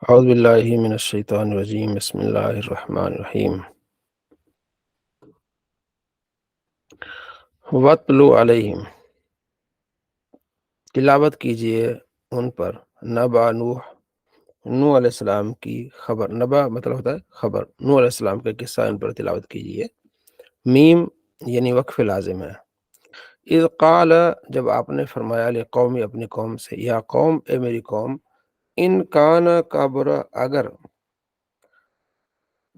اعوذ باللہ من الشیطان الرجیم بسم اللہ الرحمن الرحیم وَاتْلُ علیہم، تلاوت کیجئے ان پر نبأ نوح علیہ السلام کی خبر۔ نبأ مطلب ہوتا ہے خبر، نوح علیہ السلام کا قصہ ان پر تلاوت کیجئے۔ میم یعنی وقف لازم ہے۔ اذ قال، جب آپ نے فرمایا لقومی اپنی قوم سے، یا قوم اے میری قوم، ان کان کبر، اگر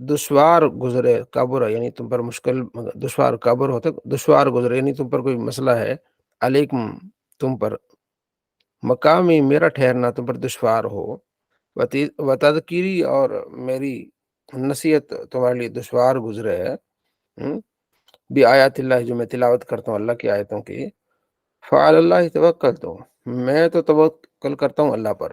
دشوار گزرے، کبر یعنی تم پر مشکل، دشوار کبر ہوتا ہے دشوار گزرے، یعنی تم پر کوئی مسئلہ ہے، علیکم تم پر، مقامی میرا ٹھہرنا تم پر دشوار ہو، وتذکیری اور میری نصیحت تمہارے لیے دشوار گزرے ہے، بھی آیات اللہ، جو میں تلاوت کرتا ہوں اللہ کی آیتوں کی، فعلی اللہ توکلت، میں تو توکل کرتا ہوں اللہ پر۔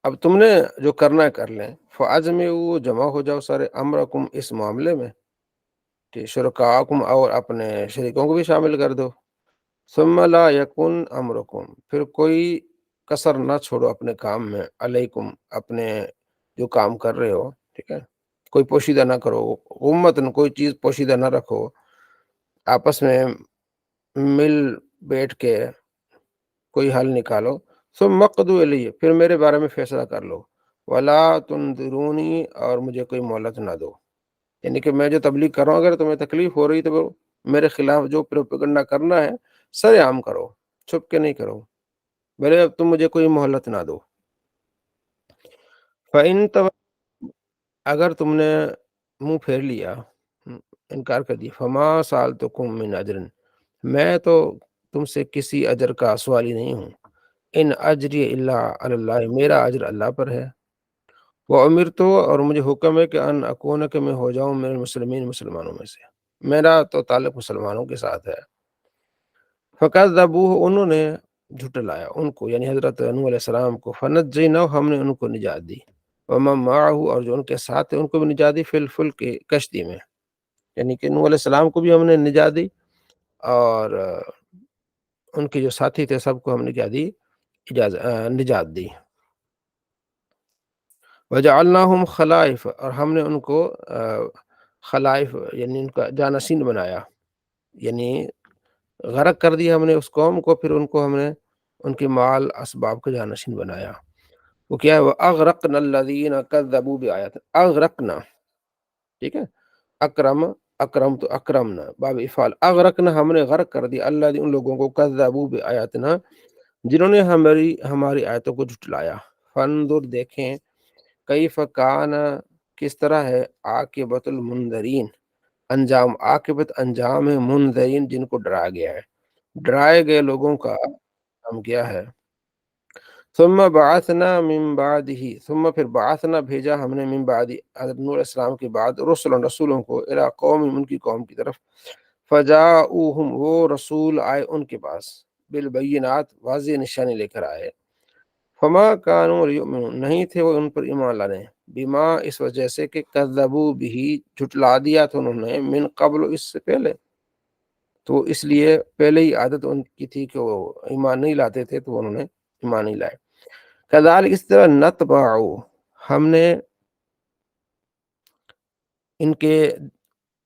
اب تم نے جو کرنا ہے کر لیں، فاجمعوا، جمع ہو جاؤ سارے، امرکم اس معاملے میں، کہ شرکاءکم اور اپنے شریکوں کو بھی شامل کر دو، ثم لا یکن امرکم، پھر کوئی کسر نہ چھوڑو اپنے کام میں، علیکم اپنے جو کام کر رہے ہو، ٹھیک ہے، کوئی پوشیدہ نہ کرو، امتن کوئی چیز پوشیدہ نہ رکھو، آپس میں مل بیٹھ کے کوئی حل نکالو، ثم اقضوا الی، پھر میرے بارے میں فیصلہ کر لو، ولا تنظرونی، اور مجھے کوئی مہلت نہ دو، یعنی کہ میں جو تبلیغ کر رہا ہوں اگر تمہیں تکلیف ہو رہی تو وہ میرے خلاف جو پروپیگنڈا کرنا ہے سر عام کرو، چھپ کے نہیں کرو، میرے تم مجھے کوئی مہلت نہ دو۔ فَإِن اگر تم نے منہ پھیر لیا، انکار کر دیا، فما سألتکم من اجر، میں تو تم سے کسی اجر کا سوالی نہیں ہوں، ان اجری الا علی اللہ، میرا اجر اللہ پر ہے، وَأُمِرْتُ، اور مجھے حکم ہے کہ ان اکون، کہ میں ہو جاؤں من المسلمین، مسلمانوں میں سے، میرا تو تعلق مسلمانوں کے ساتھ ہے۔ فَكَذَّبُوهُ، انہوں نے جھٹلایا ان کو، یعنی حضرت نوح علیہ السلام کو، فَنَجَّيْنَاهُ، ہم نے ان کو نجات دی، وَمَن مَّعَهُ، اور جو ان کے ساتھ تھے ان کو بھی نجات دی، فی الفلک، کشتی میں، یعنی کہ نوح علیہ السلام کو بھی ہم نے نجات دی، اور ان کے جو ساتھی تھے سب کو ہم نے کیا دی، نجات دی۔ وَجَعَلْنَاهُمْ خَلَائِفَ، اور ہم نے ان کو خلائف یعنی ان کا جانشین بنایا، یعنی غرق کر دیا ہم نے اس قوم کو، پھر ان کو ہم نے ان کے مال اسباب کا جانشین بنایا۔ وہ کیا ہے، وَأَغْرَقْنَا الَّذِينَ كَذَّبُوا بِآيَاتِنَا، اغرقنا، ٹھیک ہے، اکرم، اکرم تو اکرمنا، باب افعال، اغرقنا، ہم نے غرق کر دیا، اللہ ان لوگوں کو، كذبوا بآیاتنا، جنہوں نے ہماری آیتوں کو جھٹلایا، فانظر، دیکھیں، کیف کان، کس طرح ہے، عاقبۃ المنذرین، انجام، عاقبت انجام ہے، منذرین جن کو ڈرایا گیا ہے، ڈرائے گئے لوگوں کا ہم کیا ہے۔ ثم بعثنا من بعدہ، ثم پھر بعثنا بھیجا ہم نے، من بعد حضرت نوح علیہ السلام کے بعد، رسولوں کو، الی قوم، ان کی قوم کی طرف، فجاؤہم، وہ رسول آئے ان کے پاس، بالبینات، واضح نشانی لے کر آئے، فما کانوا لیؤمنون، نہیں تھے وہ ان پر ایمان لانے، بما، اس وجہ سے کہ کذبوا بہ، جھٹلا دیا تھا انہوں نے، من قبل، اس سے پہلے، تو اس لیے پہلے ہی عادت ان کی تھی کہ وہ ایمان نہیں لاتے تھے، تو انہوں نے ایمان نہیں لائے۔ کذالک، اس طرح، نطبع، ہم نے ان کے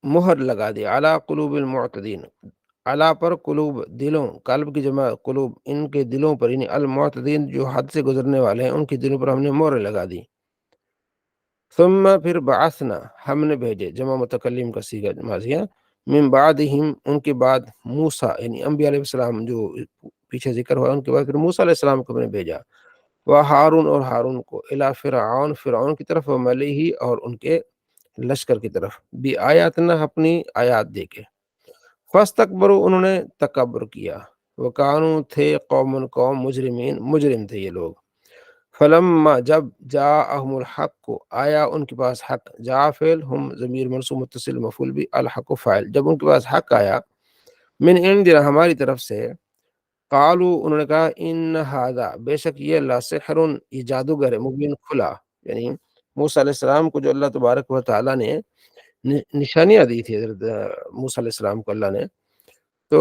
مہر لگا دی، علی قلوب المعتدین، علی پر، قلوب دلوں، قلب کی جمع قلوب، ان کے دلوں پر، یعنی المعتدین جو حد سے گزرنے والے ہیں ان کے دلوں پر ہم نے مہر لگا دی۔ ثم پھر بعثنا، ہم نے بھیجے، جمع متکلم کا صیغہ ماضیہ، من بعدہم، ان کے بعد، موسیٰ، یعنی انبیاء علیہ السلام جو پیچھے ذکر ہوا، ان کے بعد پھر موسیٰ علیہ السلام کو ہم نے بھیجا، ہارون، اور ہارون کو، الی فرعون، فرعون کی طرف، وملئہ، اور ان کے لشکر کی طرف، بھی آیاتنا، اپنی آیات دے کے، فاستکبروا، انہوں نے تکبر کیا، وکانوا، تھے، قوم مجرمین، مجرم تھے یہ لوگ، فلما، جب، جاءہم الحق، آیا ان کے پاس حق، جا فعل، ہم ضمیر منصوب متصل مفعول بھی، الحق فاعل، جب ان کے پاس حق آیا، من عندنا، ہماری طرف سے، قالوا، انہوں نے کہا، ان ھذا، بے شک یہ، لسحر، یہ جادوگر ہے، مبین، کھلا، یعنی موسیٰ علیہ السلام کو جو اللہ تبارک و تعالیٰ نے نشانیاں دی تھی، حضرت موسیٰ علیہ السلام کو اللہ نے، تو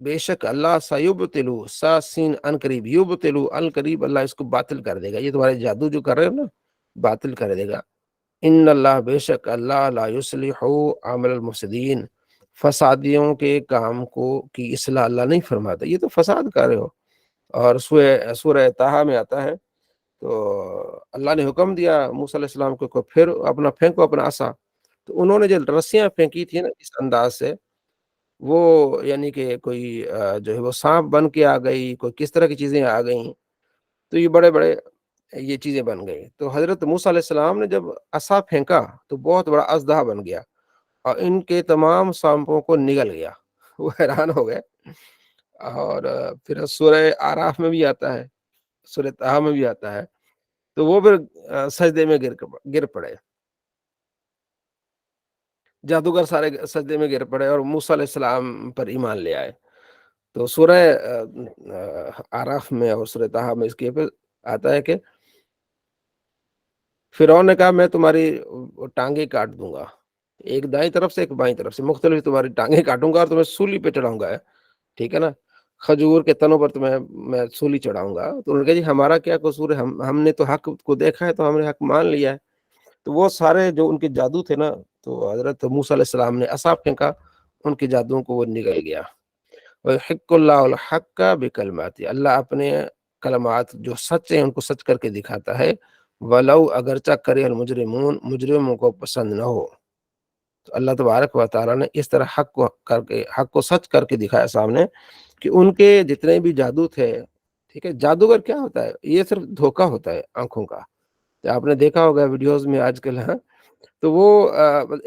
بے شک اللہ سیبتلو سا سین ان قریب یبتلو ان قریب اللہ اس کو باطل کر دے گا، یہ تمہارے جادو جو کر رہے ہو نا باطل کر دے گا۔ ان اللہ بے شک اللہ لا یصلح عمل المفسدین، فسادیوں کے کام کو کی اصلاح اللہ نہیں فرماتا، یہ تو فساد کر رہے ہو۔ اور سورہ طٰہٰ میں آتا ہے، تو اللہ نے حکم دیا موسیٰ علیہ السلام کو پھر اپنا پھینکو اپنا عصا، تو انہوں نے جو رسیاں پھینکی تھی نا اس انداز سے، وہ یعنی کہ کوئی جو ہے وہ سانپ بن کے آ گئی، کوئی کس طرح کی چیزیں آ گئیں، تو یہ بڑے بڑے یہ چیزیں بن گئی۔ تو حضرت موسیٰ علیہ السلام نے جب عصا پھینکا تو بہت بڑا اژدہا بن گیا اور ان کے تمام سانپوں کو نگل گیا۔ وہ حیران ہو گئے۔ اور پھر سورہ آراف میں بھی آتا ہے، سورہ طٰہٰ میں بھی آتا ہے، تو وہ پھر سجدے میں گر پڑے، جادوگر سارے سجدے میں گر پڑے اور موسیٰ علیہ السلام پر ایمان لے آئے۔ تو سورہ آراف میں اور سورہ طٰہٰ میں اس کے پھر آتا ہے کہ فرعون نے کہا میں تمہاری ٹانگیں کاٹ دوں گا، ایک دائیں طرف سے ایک بائیں طرف سے مختلف تمہاری ٹانگیں کاٹوں گا اور تمہیں سولی پہ چڑھاؤں گا، ٹھیک ہے نا، کھجور کے تنوں پر تمہیں میں سولی چڑھاؤں گا۔ تو انہوں نے کہا جی ہمارا کیا قصور ہے، ہم نے تو حق کو دیکھا ہے تو ہم نے حق مان لیا ہے۔ تو وہ سارے جو ان کے جادو تھے نا، تو حضرت موسیٰ علیہ السلام نے عصا پھینکا، ان کے جادوؤں کو وہ نگل گیا۔ وَيُحِقُّ اللَّهُ الْحَقَّ بِكَلِمَاتِهِ، اللہ اپنے کلمات جو سچ ہیں ان کو سچ کر کے دکھاتا ہے، وَلَوْ اگرچہ کرے المجرمون، مجرموں کو پسند نہ ہو۔ تو اللہ تبارک و تعالیٰ نے اس طرح حق کو سچ کر کے دکھایا سامنے کہ ان کے جتنے بھی جادو تھے، ٹھیک ہے، جادوگر کیا ہوتا ہے، یہ صرف دھوکا ہوتا ہے آنکھوں کا، آپ نے دیکھا ہوگا ویڈیوز میں آج کل، ہاں، تو وہ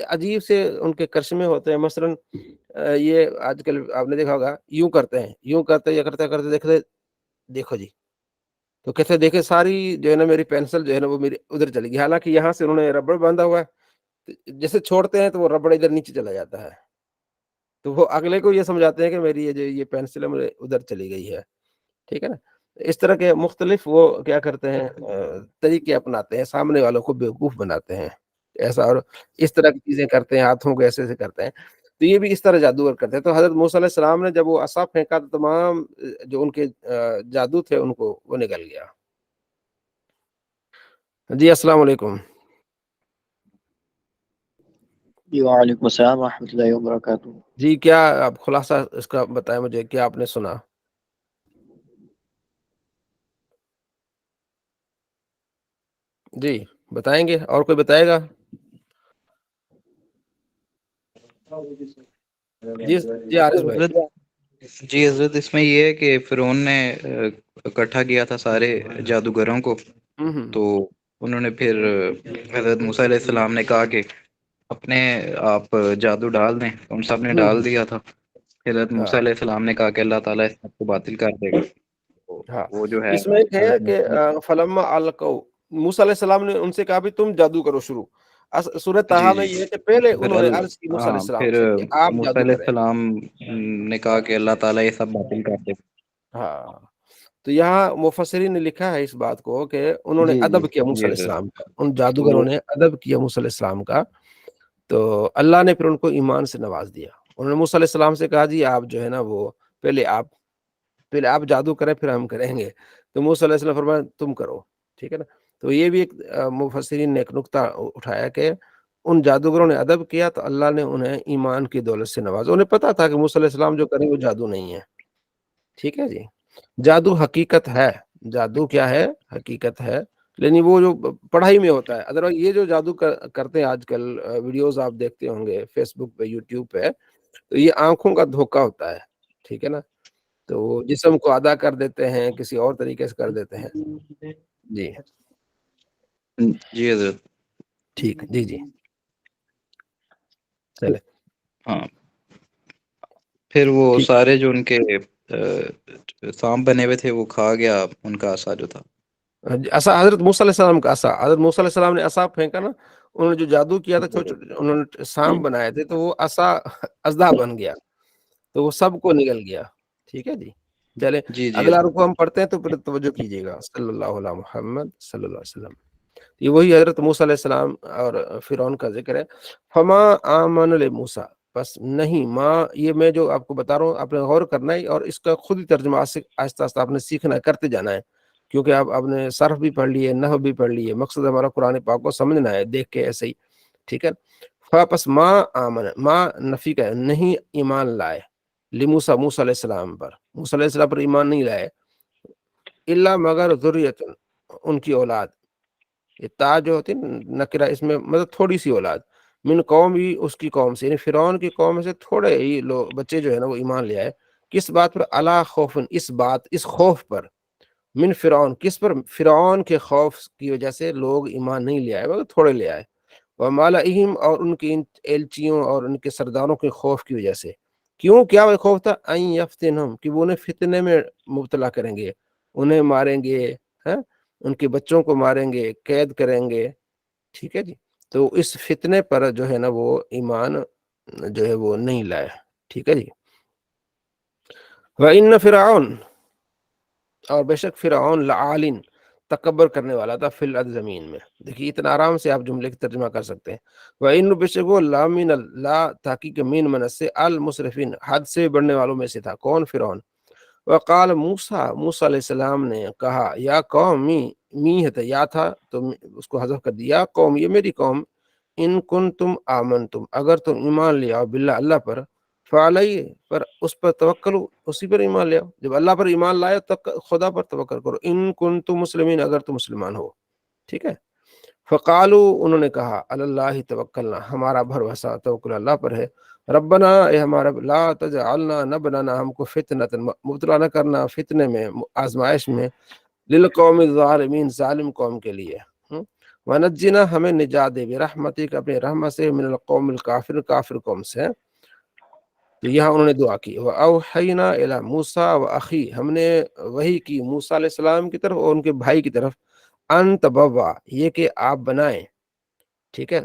عجیب سے ان کے کرشمے ہوتے ہیں، مثلا یہ آج کل آپ نے دیکھا ہوگا یوں کرتے ہیں، یوں کرتے یا کرتے کرتے دیکھتے دیکھو جی، تو کہتے دیکھے ساری جو ہے نا میری پینسل جو ہے نا وہ میری ادھر چلی گئی، حالانکہ یہاں سے انہوں نے ربڑ باندھا ہوا ہے، جیسے چھوڑتے ہیں تو وہ ربڑ ادھر نیچے چلا جاتا ہے، تو وہ اگلے کو یہ سمجھاتے ہیں کہ میری یہ پینسل ہے مجھے ادھر چلی گئی ہے، ٹھیک ہے نا۔ اس طرح کے مختلف وہ کیا کرتے ہیں طریقے اپناتے ہیں، سامنے والوں کو بیوقوف بناتے ہیں ایسا، اور اس طرح کی چیزیں کرتے ہیں، ہاتھوں کو ایسے ایسے کرتے ہیں، تو یہ بھی اس طرح جادوگر کرتے ہیں۔ تو حضرت موسیٰ علیہ السلام نے جب وہ عصا پھینکا تو تمام جو ان کے جادو تھے ان کو وہ نکل گیا۔ جی السلام علیکم۔ جی وعلیکم السلام ورحمۃ اللہ وبرکاتہ۔ جی کیا آپ خلاصہ اس کا بتائیں مجھے، کیا آپ نے سنا؟ جی بتائیں گے، اور کوئی بتائے گا؟ جی جی عارض بھائی۔ جی حضرت اس میں یہ ہے کہ فرعون نے اکٹھا کیا تھا سارے جادوگروں کو، تو انہوں نے پھر حضرت موسیٰ علیہ السلام نے کہا کہ اپنے آپ جادو ڈال دیں، ان سب نے ڈال دیا تھا۔ حضرت موسیٰ علیہ السلام نے کہا کہ اللہ تعالیٰ اس سب کو باطل کر دے گا۔ ہاں وہ جو ہے اس میں ایک ہے کہ فلما القوا، موسیٰ علیہ السلام نے ان سے کہا بھی تم جادو کرو شروع۔ سورہ جی طٰہٰ میں جی یہ ہے کہ پہلے پھر انہوں نے عرض کی موسیٰ علیہ السلام پھر سے کہ آپ موسیٰ جادو علیہ کریں۔ السلام نے کہا کہ اللہ تعالیٰ یہ سب باطل کر دے گا۔ ہاں تو یہاں مفسرین نے لکھا ہے اس بات کو کہ انہوں نے جی جی ادب کیا موسیٰ جی علیہ حضرت، السلام کا، ان تو جادوگروں نے ادب کیا موسیٰ علیہ السلام کا، تو اللہ نے پھر ان کو ایمان سے نواز دیا۔ انہوں نے موسیٰ علیہ السلام سے کہا جی آپ جو ہے نا وہ پہلے آپ جادو کریں پھر ہم کریں گے، تو موسیٰ علیہ السلام فرمایا تم کرو، ٹھیک ہے نا۔ تو یہ بھی ایک مفسرین نے ایک نقطہ اٹھایا کہ ان جادوگروں نے ادب کیا تو اللہ نے انہیں ایمان کی دولت سے نوازا۔ انہیں پتا تھا کہ موسیٰ علیہ السلام جو کریں وہ جادو نہیں ہے، ٹھیک ہے جی، جادو حقیقت ہے، جادو کیا ہے، حقیقت ہے، لیکن وہ جو پڑھائی میں ہوتا ہے، ادروائز یہ جو جادو کرتے ہیں آج کل ویڈیوز آپ دیکھتے ہوں گے فیس بک پہ یوٹیوب پہ، تو یہ آنکھوں کا دھوکا ہوتا ہے، ٹھیک ہے نا، تو وہ جسم کو ادا کر دیتے ہیں، کسی اور طریقے سے کر دیتے ہیں۔ جی جی حضرت، ٹھیک، جی جی چلے ہاں پھر وہ ٹھیک۔ سارے جو ان کے سانپ بنے ہوئے تھے وہ کھا گیا ان کا عصا جو تھا۔ عصا حضرت موسیٰ علیہ السلام کا عصا، حضرت موسیٰ علیہ السلام نے عصا پھینکا نا، انہوں نے جو جادو کیا تھا چھوٹے چھوٹے انہوں نے سانپ بنائے تھے، تو وہ عصا اژدہا بن گیا، تو وہ سب کو نگل گیا، ٹھیک ہے جی۔ چلے جی جی اگلا حضرت، رکوع ہم پڑھتے ہیں تو پھر توجہ کیجیے گا، صلی اللہ علیہ محمد صلی اللہ علیہ وسلم۔ یہ وہی حضرت موسیٰ علیہ السلام اور فرعون کا ذکر ہے۔ فما آمن لموسیٰ، بس نہیں ماں، یہ میں جو آپ کو بتا رہا ہوں آپ نے غور کرنا ہے اور اس کا خود ہی ترجمہ آہستہ آہستہ آپ نے سیکھنا ہے، کرتے جانا ہے، کیونکہ آپ نے صرف بھی پڑھ لی ہے، نحو بھی پڑھ لی ہے، مقصد ہمارا قرآن پاک کو سمجھنا ہے دیکھ کے ایسے ہی، ٹھیک ہے۔ پس ماں آمن، ماں نفی کا ہے، نہیں ایمان لائے، لموسیٰ، موسیٰ علیہ السلام پر، موسیٰ علیہ السلام پر ایمان نہیں لائے، الا مگر ذریت، ان کی اولاد، یہ تا جو ہوتی نکرہ، اس میں مطلب تھوڑی سی اولاد، من قوم ہی، اس کی قوم سے، یعنی فرعون کی قوم سے تھوڑے ہی لوگ بچے جو ہے نا وہ ایمان لے آئے، کس بات پر؟ علی خوف، اس بات، اس خوف پر، من فرعون، کس پر؟ فرعون کے خوف کی وجہ سے لوگ ایمان نہیں لے آئے مگر تھوڑے لے آئے، ومالئہم، اور ان کی ایلچیوں اور ان کے سرداروں کے خوف کی وجہ سے، کیوں؟ کیا وہ خوف تھا؟ ان یفتنہم، کہ وہ انہیں فتنے میں مبتلا کریں گے، انہیں ماریں گے، ان کے بچوں کو ماریں گے، قید کریں گے، ٹھیک ہے جی۔ تو اس فتنے پر جو ہے نا وہ ایمان جو ہے وہ نہیں لائے، ٹھیک ہے جی۔ وَإِنَّ فرعون، اور بے شک فرعون، لعالٍ، تکبر کرنے والا تھا، فی الارض، زمین میں۔ دیکھیے اتنا آرام سے آپ جملے کی ترجمہ کر سکتے ہیں۔ وَإِنَّ، بے شک وہ، لامن، لا تحقیق مین من سے، المسرفین، حد سے بڑھنے والوں میں سے تھا، کون؟ فرعون۔ وقال موسیٰ، موسیٰ علیہ السلام نے کہا، یا قومی، می ہے تو یا تھا تو اس کو حذف کر دیا، قوم، یہ میری قوم، ان کنتم آمنتم، اگر تم ایمان لے آؤ، باللہ، اللہ پر، فعلیہ، پر، اس پر توکلو، اسی پر ایمان لے آؤ، جب اللہ پر ایمان لائے تو خدا پر توکل کرو، ان کنتم مسلمین، اگر تم مسلمان ہو، ٹھیک ہے۔ فقالو، انہوں نے کہا، اللہ توکلنا، ہمارا بھروسہ توکل اللہ پر ہے، ربنا، اے ہمارا رب، لا تجعلنا، نہ بنانا ہم کو فتنۃ، مبتلا نہ کرنا فتنے میں، آزمائش میں، للقوم الظالمین، ظالم قوم کے لیے، ونجنا، ہمیں نجات دے، برحمتک، اپنے رحمت سے، من القوم الکافر، کافر قوم سے۔ تو یہاں انہوں نے دعا کی، وَأَوْحَيْنَا إِلَى مُوسَىٰ وَأَخِيهِ، ہم نے وحی کی موسیٰ علیہ السلام کی طرف اور ان کے بھائی کی طرف، ان تبوا، یہ کہ آپ بنائیں، ٹھیک ہے،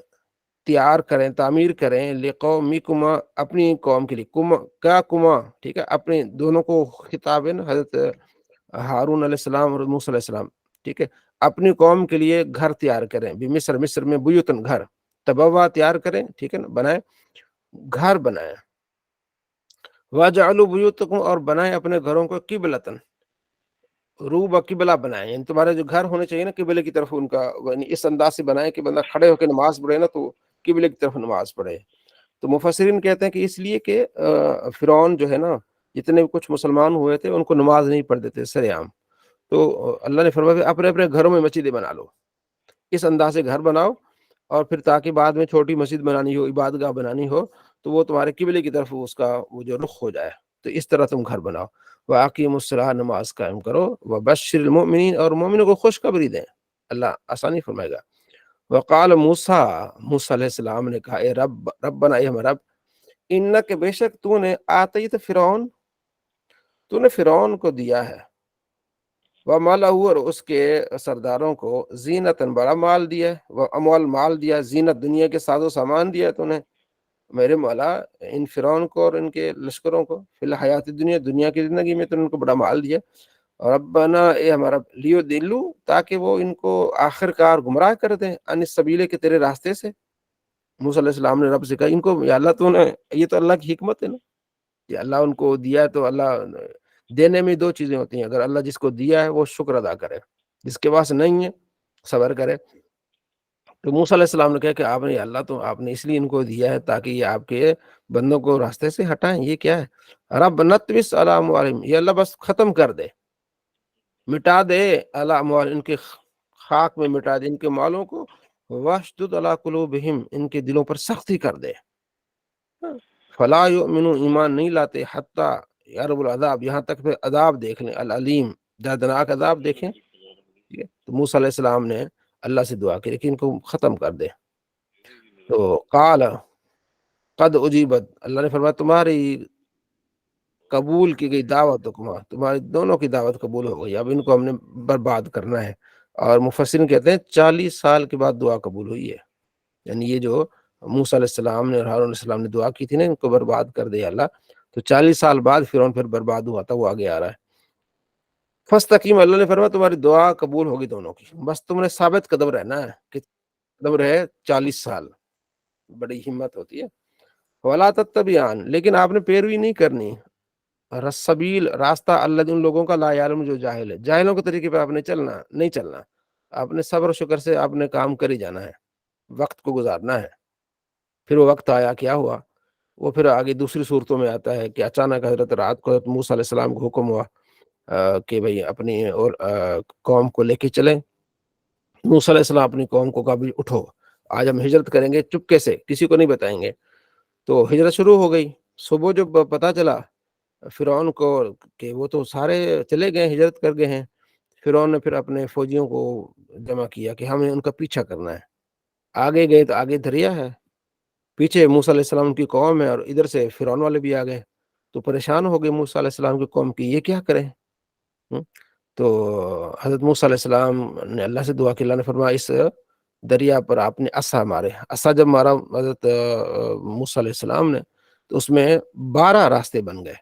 تیار کریں، تعمیر کریں، لقومکما، اپنی قوم کے لیے، کما، کیا کما، ٹھیک ہے، اپنے دونوں کو خطاب ہے نا، حضرت ہارون علیہ السلام اور موسیٰ علیہ السلام، ٹھیک ہے، اپنی قوم کے لیے گھر تیار کریں، مصر، مصر میں، بیوتن، گھر، تبوا، تیار کریں، ٹھیک ہے نا، بنائیں، گھر بنائیں، وَاجْعَلُوا بُيُوتَكُمْ، اور بنائیں اپنے گھروں کو، قبلۃً، رو بقبلہ بنائیں، یعنی تمہارے جو گھر ہونے چاہیے نا قبلے کی طرف ان کا، یعنی اس انداز سے بنائیں کہ بندہ کھڑے ہو کے نماز پڑھے نا تو قبلے کی طرف نماز پڑھے۔ تو مفسرین کہتے ہیں کہ اس لیے کہ فرعون جو ہے نا، جتنے کچھ مسلمان ہوئے تھے ان کو نماز نہیں پڑھ دیتے سر عام، تو اللہ نے فرمایا کہ اپنے اپنے گھروں میں مسجدیں بنا لو، اس انداز سے گھر بناؤ، اور پھر تاکہ بعد میں چھوٹی مسجد بنانی ہو، عبادت گاہ بنانی ہو تو وہ تمہارے قبلے کی طرف اس کا وہ جو رخ ہو جائے، تو اس طرح تم گھر بناؤ، وَأَقِیمُوا الصَّلَاةَ، نماز قائم کرو، وَبَشِّرِ الْمُؤْمِنِينَ، اور مومنوں کو خوشخبری دیں، اللہ آسانی فرمائے گا۔ وقال موسیٰ، موسیٰ علیہ السلام نے کہا، اے رب، ربنا، اے ہمارا رب، انک، بے شک تو نے، آتیت فرعون، تو نے فرعون کو دیا ہے، ومالہ، اور اس کے سرداروں کو، زینتاً، بڑا مال دیا ہے، واموال، مال دیا، زینت، دنیا کے ساز و سامان دیا ہے تو نے، میرے مولا، ان فرعون کو اور ان کے لشکروں کو، فی الحیات دنیا، دنیا کی زندگی میں تو ان کو بڑا مال دیا، ربنا، اے ہمارا، لیو دلو، تاکہ وہ ان کو آخر کار گمراہ کر دیں، ان السبیل، کے تیرے راستے سے۔ موسیٰ علیہ السلام نے رب سے کہا، ان کو، یا اللہ تو نے، یہ تو اللہ کی حکمت ہے نا، کہ اللہ ان کو دیا ہے تو اللہ، دینے میں دو چیزیں ہوتی ہیں، اگر اللہ جس کو دیا ہے وہ شکر ادا کرے، جس کے پاس نہیں ہے صبر کرے۔ تو موسیٰ علیہ السلام نے کہا کہ آپ نے، اللہ تو آپ نے اس لیے ان کو دیا ہے تاکہ یہ آپ کے بندوں کو راستے سے ہٹائیں، یہ کیا ہے؟ رب نطمس علی اموالہم، یہ اللہ بس ختم کر دے، مٹا دے، علی اموالہم، ان کے خاک میں مٹا دے ان کے مالوں کو، واشدد علی قلوبہم، ان کے دلوں پر سختی کر دے، فلا یؤمنون، ایمان نہیں لاتے، حتی یرب العذاب، یہاں تک پھر عذاب دیکھ لیں، العلیم، دردناک عذاب دیکھیں، ٹھیک ہے۔ تو موسیٰ علیہ السلام نے اللہ سے دعا کی کہ ان کو ختم کر دے، تو قال قد اجیبت، اللہ نے فرمایا تمہاری قبول کی گئی دعوت، تمہاری دونوں کی دعوت قبول ہو گئی، اب ان کو ہم نے برباد کرنا ہے۔ اور مفسرین کہتے ہیں 40 سال کے بعد دعا قبول ہوئی ہے، یعنی یہ جو موسیٰ علیہ السلام نے اور ہارون علیہ السلام نے دعا کی تھی نا ان کو برباد کر دیا اللہ، تو 40 سال بعد فرعون پھر برباد ہوا تھا، وہ آگے آ رہا ہے۔ فاستقیم، اللہ نے فرمایا تمہاری دعا قبول ہوگی دونوں کی، بس تم نے ثابت قدم رہنا ہے، کہ قدم رہے 40 سال، بڑی ہمت ہوتی ہے۔ ولا تتبعان، لیکن آپ نے پیروی نہیں کرنی، رسبیل راستہ اللہ ان لوگوں کا لا یعلم جو جاہل ہے، جاہلوں کے طریقے پہ آپ نے چلنا نہیں چلنا، آپ نے صبر و شکر سے آپ نے کام کر ہی جانا ہے، وقت کو گزارنا ہے۔ پھر وہ وقت آیا، کیا ہوا؟ وہ پھر آگے دوسری صورتوں میں آتا ہے کہ اچانک حضرت رات کو حضرت موسیٰ علیہ السلام کو حکم ہوا کہ بھئی اپنی اور قوم کو لے کے چلیں۔ موسیٰ علیہ السلام اپنی قوم کو کہا بھی اٹھو، آج ہم ہجرت کریں گے چپکے سے، کسی کو نہیں بتائیں گے۔ تو ہجرت شروع ہو گئی۔ صبح جب پتہ چلا فرعون کو کہ وہ تو سارے چلے گئے، ہجرت کر گئے ہیں، فرعون نے پھر اپنے فوجیوں کو جمع کیا کہ ہمیں ان کا پیچھا کرنا ہے۔ آگے گئے تو آگے دریا ہے، پیچھے موسیٰ علیہ السلام کی قوم ہے، اور ادھر سے فرعون والے بھی آ گئے، تو پریشان ہو گئے موسیٰ علیہ السلام کی قوم کی، یہ کیا کریں؟ تو حضرت موسیٰ علیہ السلام نے اللہ سے دعا کی، اللہ نے فرمایا اس دریا پر آپ نے عصا مارے۔ عصا جب مارا حضرت موسیٰ علیہ السلام نے تو اس میں 12 راستے بن گئے،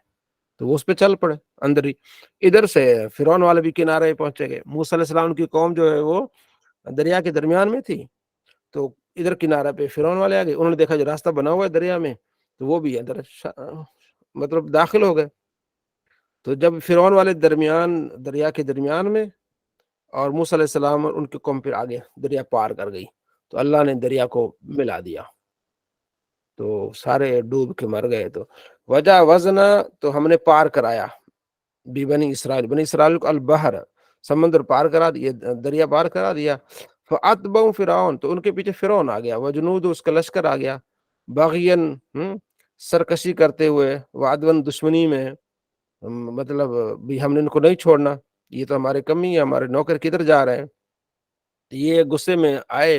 تو وہ اس پہ چل پڑے اندر ہی۔ ادھر سے فرعون والے بھی کنارے پہنچے گئے، موسیٰ علیہ السلام کی قوم جو ہے وہ دریا کے درمیان میں تھی، تو ادھر کنارے پہ فرعون والے آ گئے، انہوں نے دیکھا جو راستہ بنا ہوا ہے دریا میں، تو وہ بھی اندر مطلب داخل ہو گئے۔ تو جب فرعون والے دریا کے درمیان میں، اور موسیٰ علیہ السلام اور ان کی قوم پھر آگے دریا پار کر گئی، تو اللہ نے دریا کو ملا دیا، تو سارے ڈوب کے مر گئے۔ تو وجہ وزنا، تو ہم نے پار کرایا بھی بنی اسرائیل کو البحر، سمندر پار کرا دیا، دریا پار کرا دیا۔ فَأَتْبَعُوا فرعون، تو ان کے پیچھے فرعون آ گیا، وجنود، اس کا لشکر آ گیا، باغین، سرکشی کرتے ہوئے، وعدون، دشمنی میں، مطلب بھی ہم نے ان کو نہیں چھوڑنا، یہ تو ہمارے کمی ہے، ہمارے نوکر کدھر جا رہے ہیں، یہ غصے میں آئے،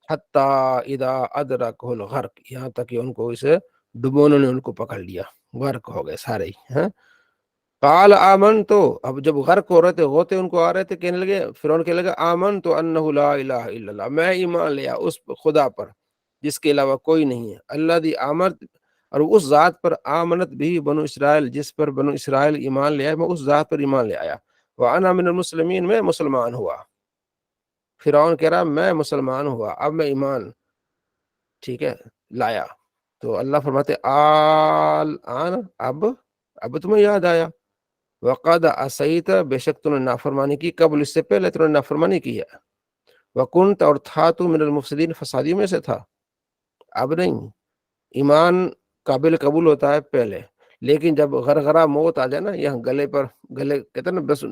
حتیٰ اذا ادرکہ الغرق، یہاں تک کہ ان کو اسے ڈبونوں نے ان کو پکڑ لیا، غرق ہو گئے سارے ہی۔ قال آمنت، اب جب غرق ہو رہے تھے، ہوتے ان کو آ رہے تھے، کہنے لگے، فرعون کہنے لگا آمنت انہ لا الہ الا اللہ، میں ایمان لیا اس خدا پر جس کے علاوہ کوئی نہیں ہے، اللہ دی آمد، اور اس ذات پر آمنت بھی بنو اسرائیل، جس پر بنو اسرائیل ایمان لے آیا، میں اس ذات پر ایمان لے آیا، وانا من المسلمین، میں مسلمان ہوا۔ فرعون کہہ رہا میں مسلمان ہوا، اب میں ایمان ٹھیک ہے لایا۔ تو اللہ فرماتے آن، اب تمہیں یاد آیا، وقد عصیت، بے شک تم نے نافرمانی کی، قبل اس سے پہلے تم نے نافرمانی کی ہے، وکنت، اور تھا تو من المفسدین، فسادیوں میں سے تھا۔ اب نہیں، ایمان قابل قبول ہوتا ہے پہلے، لیکن جب غرغرہ موت آ جائے نا، یہاں گلے کہتے ہیں نا بس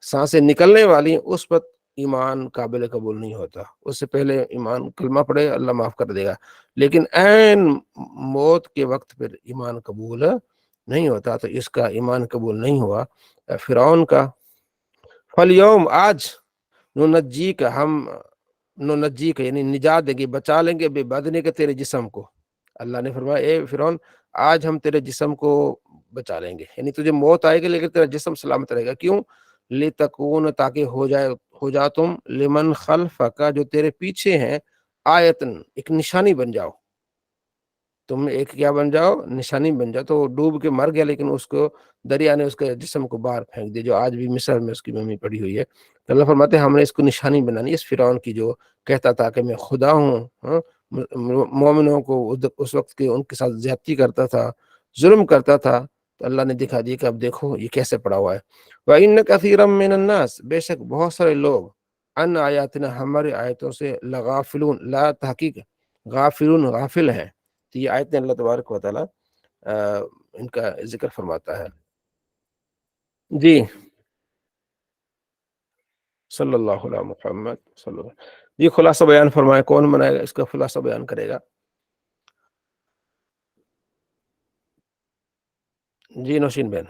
سانسیں نکلنے والی، اس پر ایمان قابل قبول نہیں ہوتا، اس سے پہلے ایمان کلمہ پڑھے اللہ معاف کر دے گا، لیکن عین موت کے وقت پھر ایمان قبول نہیں ہوتا، تو اس کا ایمان قبول نہیں ہوا فرعون کا۔ فالیوم، آج، ننجی کا، ہم ننجی کا یعنی نجات دیں گے، بچا لیں گے، بے بدنے کے تیرے جسم کو، اللہ نے فرمایا اے فرعون آج ہم تیرے جسم کو بچا لیں گے، یعنی تجھے موت آئے گی لیکن تیرا جسم سلامت رہے گا، کیوں؟ لتکون، تاکہ ہو جا تم، لمن خلفک، جو تیرے پیچھے ہیں، آیتن، ایک نشانی بن جاؤ، تم ایک کیا بن جاؤ؟ نشانی بن جاؤ۔ تو وہ ڈوب کے مر گیا، لیکن اس کو دریا نے اس کے جسم کو باہر پھینک دیا، جو آج بھی مصر میں اس کی ممی پڑی ہوئی ہے۔ تو اللہ فرماتے ہیں ہم نے اس کو نشانی بنانی، اس فرعون کی جو کہتا تھا کہ میں خدا ہوں، مومنوں کو اس وقت کے ان کے ساتھ زیادتی کرتا تھا، ظلم کرتا تھا، تو اللہ نے دکھا دیا کہ اب دیکھو یہ کیسے پڑا ہوا ہے۔ وَإِنَّ كَثِيرًا مِّنَ النَّاسِ، بے شک بہت سارے لوگ، ان آیاتنا، ہماری آیتوں سے، لغافلون، لا تحقیق غافلون، غافل ہیں۔ تو یہ آیتیں اللہ تبارک و تعالیٰ ان کا ذکر فرماتا ہے۔ جی، صلی اللہ علیہ محمد صلی اللہ۔ جی، خلاصہ بیان فرمائے، کون بنائے گا اس کا خلاصہ بیان کرے گا؟ جی، نوشین بہن۔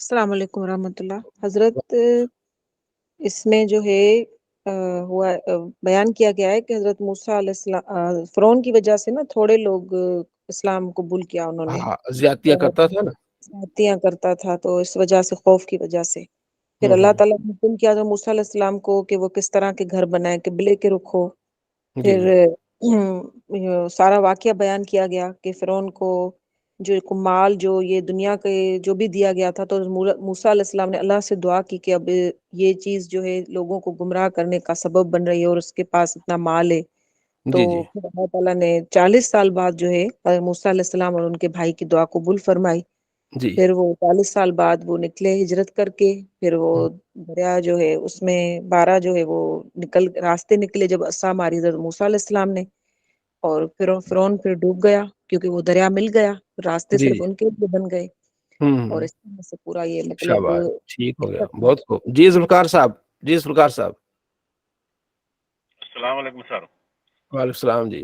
السلام علیکم ورحمۃ اللہ۔ حضرت اس میں جو ہے بیان کیا گیا ہے کہ حضرت موسیٰ علیہ السلام، فرعون کی وجہ سے نا تھوڑے لوگ اسلام قبول کیا انہوں نے، زیادتیاں کرتا تھا نا، زیادتیاں کرتا تھا، تو اس وجہ سے، خوف کی وجہ سے پھر اللہ تعالیٰ نے حکم کیا تو موسیٰ علیہ السلام کو کہ وہ کس طرح کے گھر بنائے، قبلے کے رخ ہو۔ پھر سارا واقعہ بیان کیا گیا کہ فرعون کو جو مال، جو یہ دنیا کے جو بھی دیا گیا تھا، تو موسیٰ علیہ السلام نے اللہ سے دعا کی کہ اب یہ چیز جو ہے لوگوں کو گمراہ کرنے کا سبب بن رہی ہے، اور اس کے پاس اتنا مال ہے، تو جی جی پھر اللہ تعالیٰ نے 40 سال بعد جو ہے حضرت موسیٰ علیہ السلام اور ان کے بھائی کی دعا قبول فرمائی. جی پھر وہ 40 سال بعد وہ نکلے ہجرت کر کے. پھر وہ دریا جو ہے اس میں 12 جو ہے وہ راستے نکلے جب عصا ماری حضرت موسیٰ علیہ السلام نے. اور پھر فرعون پھر ڈوب گیا کیونکہ وہ دریا مل گیا. راستے جی صرف ان کے لیے بن گئے. اور اس طرح سے پورا یہ مطلب شاباش ٹھیک ہو گیا بہت خوب. جی ذوالفقار صاحب. جی ذوالفقار صاحب. السلام علیکم سر. وعلیکم السلام. جی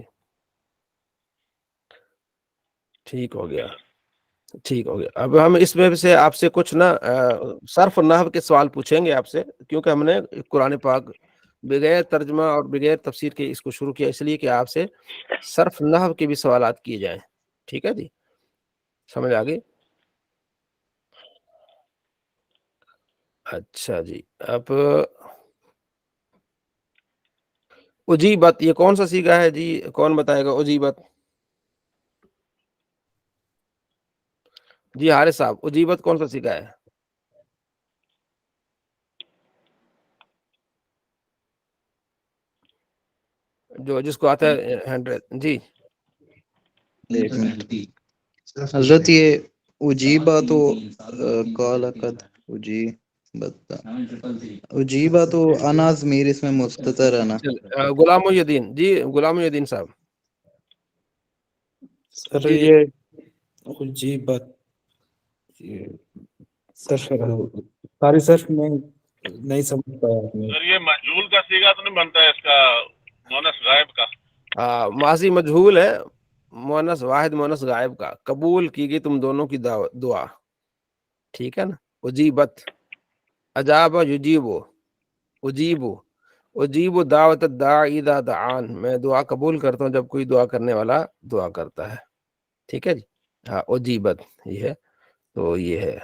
ٹھیک ہو گیا ٹھیک ہو گیا. اب ہم اس میں سے آپ سے کچھ نا صرف نحو کے سوال پوچھیں گے آپ سے، کیونکہ ہم نے قرآن پاک بغیر ترجمہ اور بغیر تفسیر کے اس کو شروع کیا، اس لیے کہ آپ سے صرف نحو کے بھی سوالات کیے جائیں. ٹھیک ہے جی، سمجھ آ گئی؟ اچھا جی. اب اجیبت یہ کون سا سیگا ہے جی؟ کون بتائے گا اجیبت؟ جی حارث صاحب، اجیبت کون سا سیگا ہے؟ جو جس کو آتا ہے 100. جی ایک منٹ. حضرت یہ اجیبا تو قال قد اجیبا تو اناز میر اس میں مستتر ہے نا. غلام محی الدین. جی غلام محی الدین صاحب. سر جی جی یہ اجیبت سر ساری سر میں نہیں سمجھ پایا. سر یہ مجہول کا سیگا تو نہیں بنتا ہے اس کا مونس غائب کا؟ ماضی مجہول ہے، مونس واحد مونس غائب کا. قبول کی گئی تم دونوں کی دعا. ٹھیک ہے نا. اجیبت اجابہ یجیبو اجیبو اجیبو دعوت الداعی اذا دعان. میں دعا قبول کرتا ہوں جب کوئی دعا کرنے والا دعا کرتا ہے. ٹھیک ہے جی. ہاں اجیبت یہ ہے. تو یہ ہے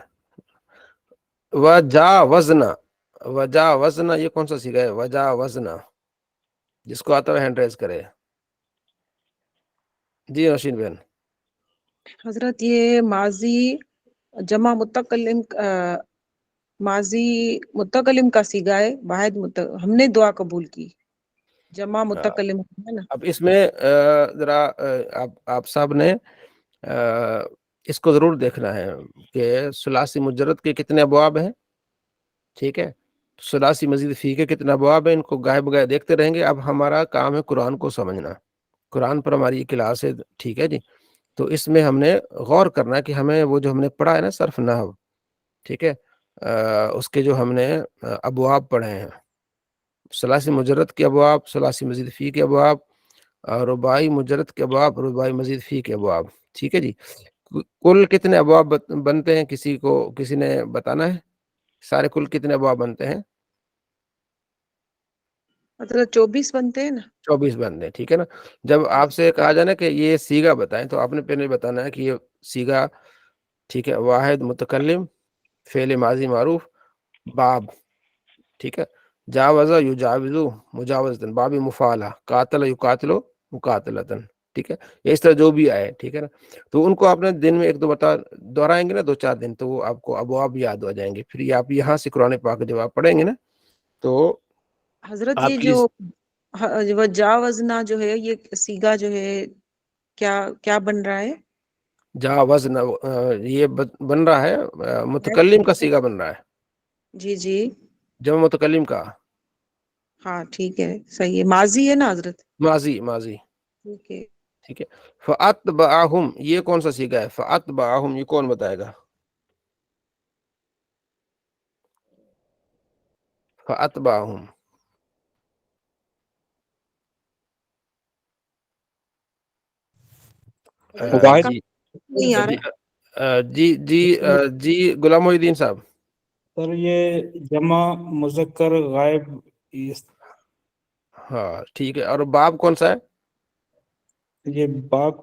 وجا وزنا. وجا وزنا یہ کون سا سیکھا ہے؟ وجا وزنا جس کو آتا ہے ہینڈ ریز کرے. جی رشید بہن. حضرت یہ ماضی جمع متکلم ماضی متکلم کا سیگا ہے. واحد ہم نے دعا قبول کی. جمع متکلم ہے نا. اب اس میں ذرا آپ صاحب نے اس کو ضرور دیکھنا ہے کہ ثلاثی مجرد کے کتنے ابواب ہیں. ٹھیک ہے. ثلاثی مزید فی کے کتنے ابواب ہیں، ان کو گائے بگائے دیکھتے رہیں گے. اب ہمارا کام ہے قرآن کو سمجھنا. قرآن پر ہماری یہ کلاس ہے. ٹھیک ہے جی. تو اس میں ہم نے غور کرنا کہ ہمیں وہ جو ہم نے پڑھا ہے نا صرف نحو، ٹھیک ہے، اس کے جو ہم نے ابواب پڑھے ہیں، ثلاثی مجرد کے ابواب، ثلاثی مزید فی کے ابواب، رباعی مجرد کے ابواب، رباعی مزید فی کے ابواب. ٹھیک ہے جی. کل کتنے ابواب بنتے ہیں؟ کسی نے بتانا ہے؟ سارے کل کتنے ابواب بنتے ہیں؟ مطلب 24 بنتے ہیں نا. 24 بنتے ہیں. ٹھیک ہے نا. جب آپ سے کہا جائے نا کہ یہ سیگا بتائیں تو آپ نے پہلے بتانا ہے کہ یہ سیگا، ٹھیک ہے، واحد متکلم، فعل ماضی معروف، باب. ٹھیک ہے. جاوزہ یجاوزو مجاوزتن، باب مفعلہ، قاتل یقاتلو مقاتلتن. ٹھیک ہے. اس طرح جو بھی آئے. ٹھیک ہے نا. تو ان کو آپ نے دن میں ایک دو دہرائیں گے نا 2-4 دن، تو وہ آپ کو ابواب یاد ہو جائیں گے. پھر آپ یہاں سے قرآن پاک جب آپ پڑھیں گے نا تو حضرت آپ یہ کی جو وجا وزنا جو ہے یہ سیگا جو ہے کیا بن رہا ہے؟ جا وزن یہ بن رہا ہے متکلم کا سیگا بن رہا ہے. جی جی. جب متکلم کا. ہاں ٹھیک ہے، صحیح ہے. ماضی ہے نا حضرت؟ ماضی. ٹھیک ہے. ٹھیک ہے. فَأَتْبَعَهُمْ یہ کون سا سیگا ہے؟ فَأَتْبَعَهُمْ یہ کون بتائے گا؟ فَأَتْبَعَهُمْ واحد نہیں آ رہا. جی غلام محی الدین صاحب. سر یہ جمع مذکر غائب. ہاں ٹھیک ہے. اور باب کون سا ہے؟ یہ باپ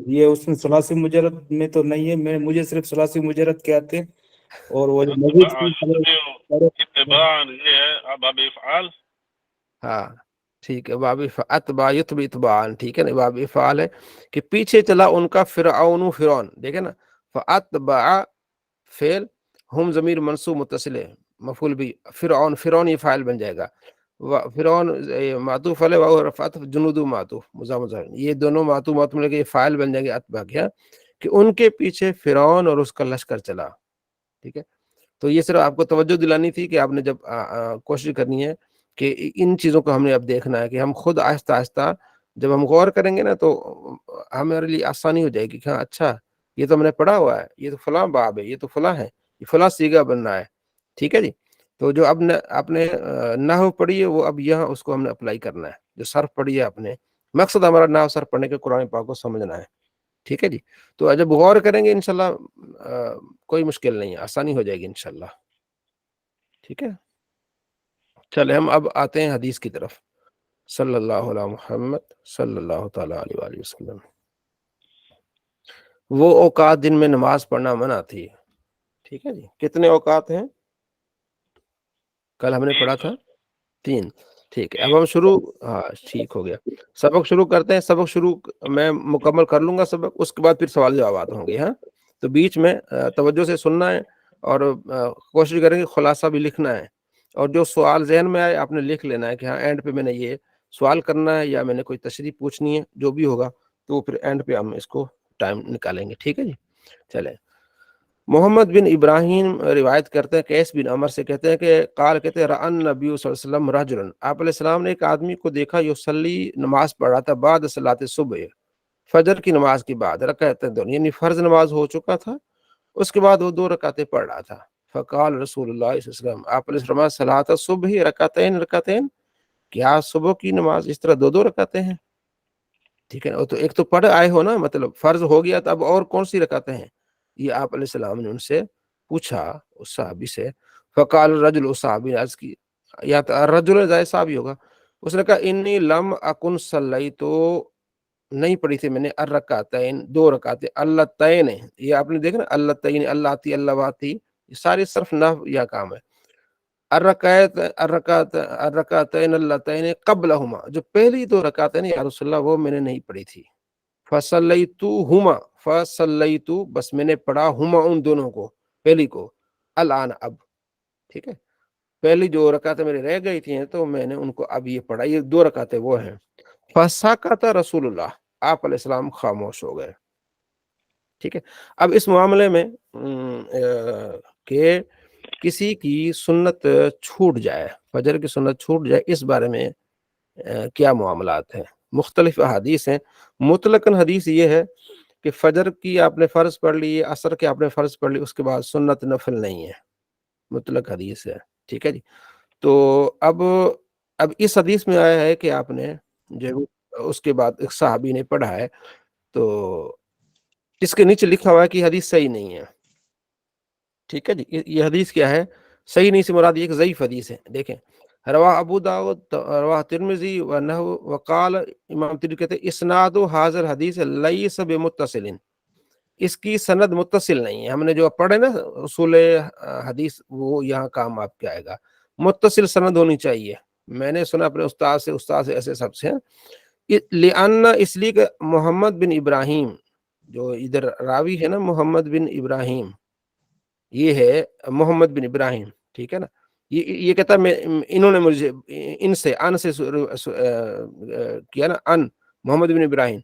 یہ اس میں ثلاثی مجرد میں تو نہیں ہے. مجھے صرف ثلاثی مجرد کے آتے ہیں. اور وہ اتباع یہ ہے باب افعال. ہاں ٹھیک ہے. باب اتباع یتبع اتباعا. ٹھیک ہے نا. باب افعال ہے کہ پیچھے چلا ان کا فرعون. دیکھیں نا. فاتبع فعل، ہم ضمیر منصوب متصل ہے، مفعول بھی فرعون یہ فاعل بن جائے گا. فرعون معطوف علیہ و رفعت جنود معطوف مضاف، یہ دونوں معطوف مل کے یہ فاعل بن جائیں گے اتبع کیا کہ ان کے پیچھے فرعون اور اس کا لشکر چلا. ٹھیک ہے، تو یہ صرف آپ کو توجہ دلانی تھی کہ آپ نے جب کوشش کرنی ہے کہ ان چیزوں کو ہم نے اب دیکھنا ہے کہ ہم خود آہستہ آہستہ جب ہم غور کریں گے نا تو ہمارے لیے آسانی ہو جائے گی کہ ہاں اچھا یہ تو ہم نے پڑھا ہوا ہے، یہ تو فلاں باب ہے، یہ تو فلاں ہے، یہ فلاں سیگا بننا ہے. ٹھیک ہے جی، تو جو اب آپ نے نحو پڑھی ہے وہ اب یہاں اس کو ہم نے اپلائی کرنا ہے. جو صرف پڑھی ہے آپ نے، مقصد ہمارا نحو صرف پڑھنے کے قرآن پاک کو سمجھنا ہے. ٹھیک ہے جی، تو جب غور کریں گے انشاءاللہ کوئی مشکل نہیں ہے، آسانی ہو جائے گی انشاءاللہ. ٹھیک ہے، چلے ہم اب آتے ہیں حدیث کی طرف. صلی اللہ علیہ محمد صلی اللہ تعالیٰ علیہ وآلہ وسلم. وہ اوقات جن میں نماز پڑھنا منع تھی. ٹھیک ہے جی، کتنے اوقات ہیں؟ کل ہم نے پڑھا تھا 3. ٹھیک ہے، اب ہم شروع، ہاں ٹھیک ہو گیا، سبق شروع کرتے ہیں. سبق شروع میں مکمل کر لوں گا سبق، اس کے بعد پھر سوال جوابات ہوں گے. ہاں، تو بیچ میں توجہ سے سننا ہے اور کوشش کریں گے خلاصہ بھی لکھنا ہے. اور جو سوال ذہن میں آئے آپ نے لکھ لینا ہے کہ ہاں اینڈ پہ میں نے یہ سوال کرنا ہے یا میں نے کوئی تشریح پوچھنی ہے، جو بھی ہوگا تو پھر اینڈ پہ ہم اس کو ٹائم نکالیں گے. ٹھیک ہے جی، چلیں. محمد بن ابراہیم روایت کرتے ہیں قیس بن عمر سے، کہتے ہیں کہ قال کہتے ہیں رأى النبی صلی اللہ علیہ وسلم رجلا، آپ علیہ السلام نے ایک آدمی کو دیکھا یصلی نماز پڑھ رہا تھا بعد صلاۃ صبح، فجر کی نماز کے بعد رکعتیں دو، یعنی فرض نماز ہو چکا تھا، اس کے بعد وہ 2 رکعتیں پڑھ رہا تھا. فقال رسول اللہ صلی اللہ علیہ وسلم، آپ علیہ السلام صلاۃ الصبح رکعتین رکعتین، کیا صبح کی نماز اس طرح 2 رکعتیں ہیں؟ ٹھیک ہے، تو ایک تو پڑھ آئے ہو نا، مطلب فرض ہو گیا تو اب اور کون سی رکعتیں ہیں؟ یہ آپ علیہ السلام نے ان سے پوچھا، اس صحابی سے. فقال الرجل، اس صحابی نے عرض کی، یا تو الرجل زائد صحابی ہوگا، اس نے کہا انی لم اکن صلیتو، نہیں پڑھی تھی میں نے الرکعتین 2 رکعتیں، اللتین، یہ آپ نے دیکھا نا اللتین، اللتی، اللواتی، یہ سارے صرف نحو یا کام ہے. الرکعتین اللتین قبلہما، جو پہلی 2 رکعتیں یا رسول اللہ وہ میں نے نہیں پڑھی تھی. فصلیتوہما، فصلیتو، بس میں نے پڑھا ہما ان دونوں کو، پہلی کو، الان اب. ٹھیک ہے، پہلی جو رکعتیں میرے رہ گئی تھیں تو میں نے ان کو اب یہ پڑھا، یہ 2 رکعتیں وہ ہیں. فسکت رسول اللہ، آپ علیہ السلام خاموش ہو گئے. ٹھیک ہے، اب اس معاملے میں کہ کسی کی سنت چھوٹ جائے، فجر کی سنت چھوٹ جائے، اس بارے میں کیا معاملات ہیں؟ مختلف احادیث ہیں. مطلقاً حدیث یہ ہے کہ فجر کی آپ نے فرض پڑھ لی، عصر کی آپ نے فرض پڑھ لی، اس کے بعد سنت نفل نہیں ہے، مطلق حدیث ہے. ٹھیک ہے جی، تو اب اس حدیث میں آیا ہے کہ آپ نے جو اس کے بعد ایک صحابی نے پڑھا ہے، تو اس کے نیچے لکھا ہوا ہے کہ حدیث صحیح نہیں ہے. ٹھیک ہے جی، یہ حدیث کیا ہے؟ صحیح نہیں سے مراد یہ ایک ضعیف حدیث ہے. دیکھیں، رواہ ابو داؤد، رواہ ترمذی وقال، امام ترمذی کہتے ہیں اسناد حاضر حدیث لیس بمتصل، اس کی سند متصل نہیں ہے. ہم نے جو پڑھے نا اصول حدیث، وہ یہاں کام آپ کے آئے گا. متصل سند ہونی چاہیے. میں نے سنا اپنے استاد سے ایسے سب سے، لأن، اس لیے کہ محمد بن ابراہیم، جو ادھر راوی ہے نا محمد بن ابراہیم، یہ ہے محمد بن ابراہیم. ٹھیک ہے نا، یہ کہتا ہے انہوں نے مجھے ان سے کیا نا، ان محمد بن ابراہیم.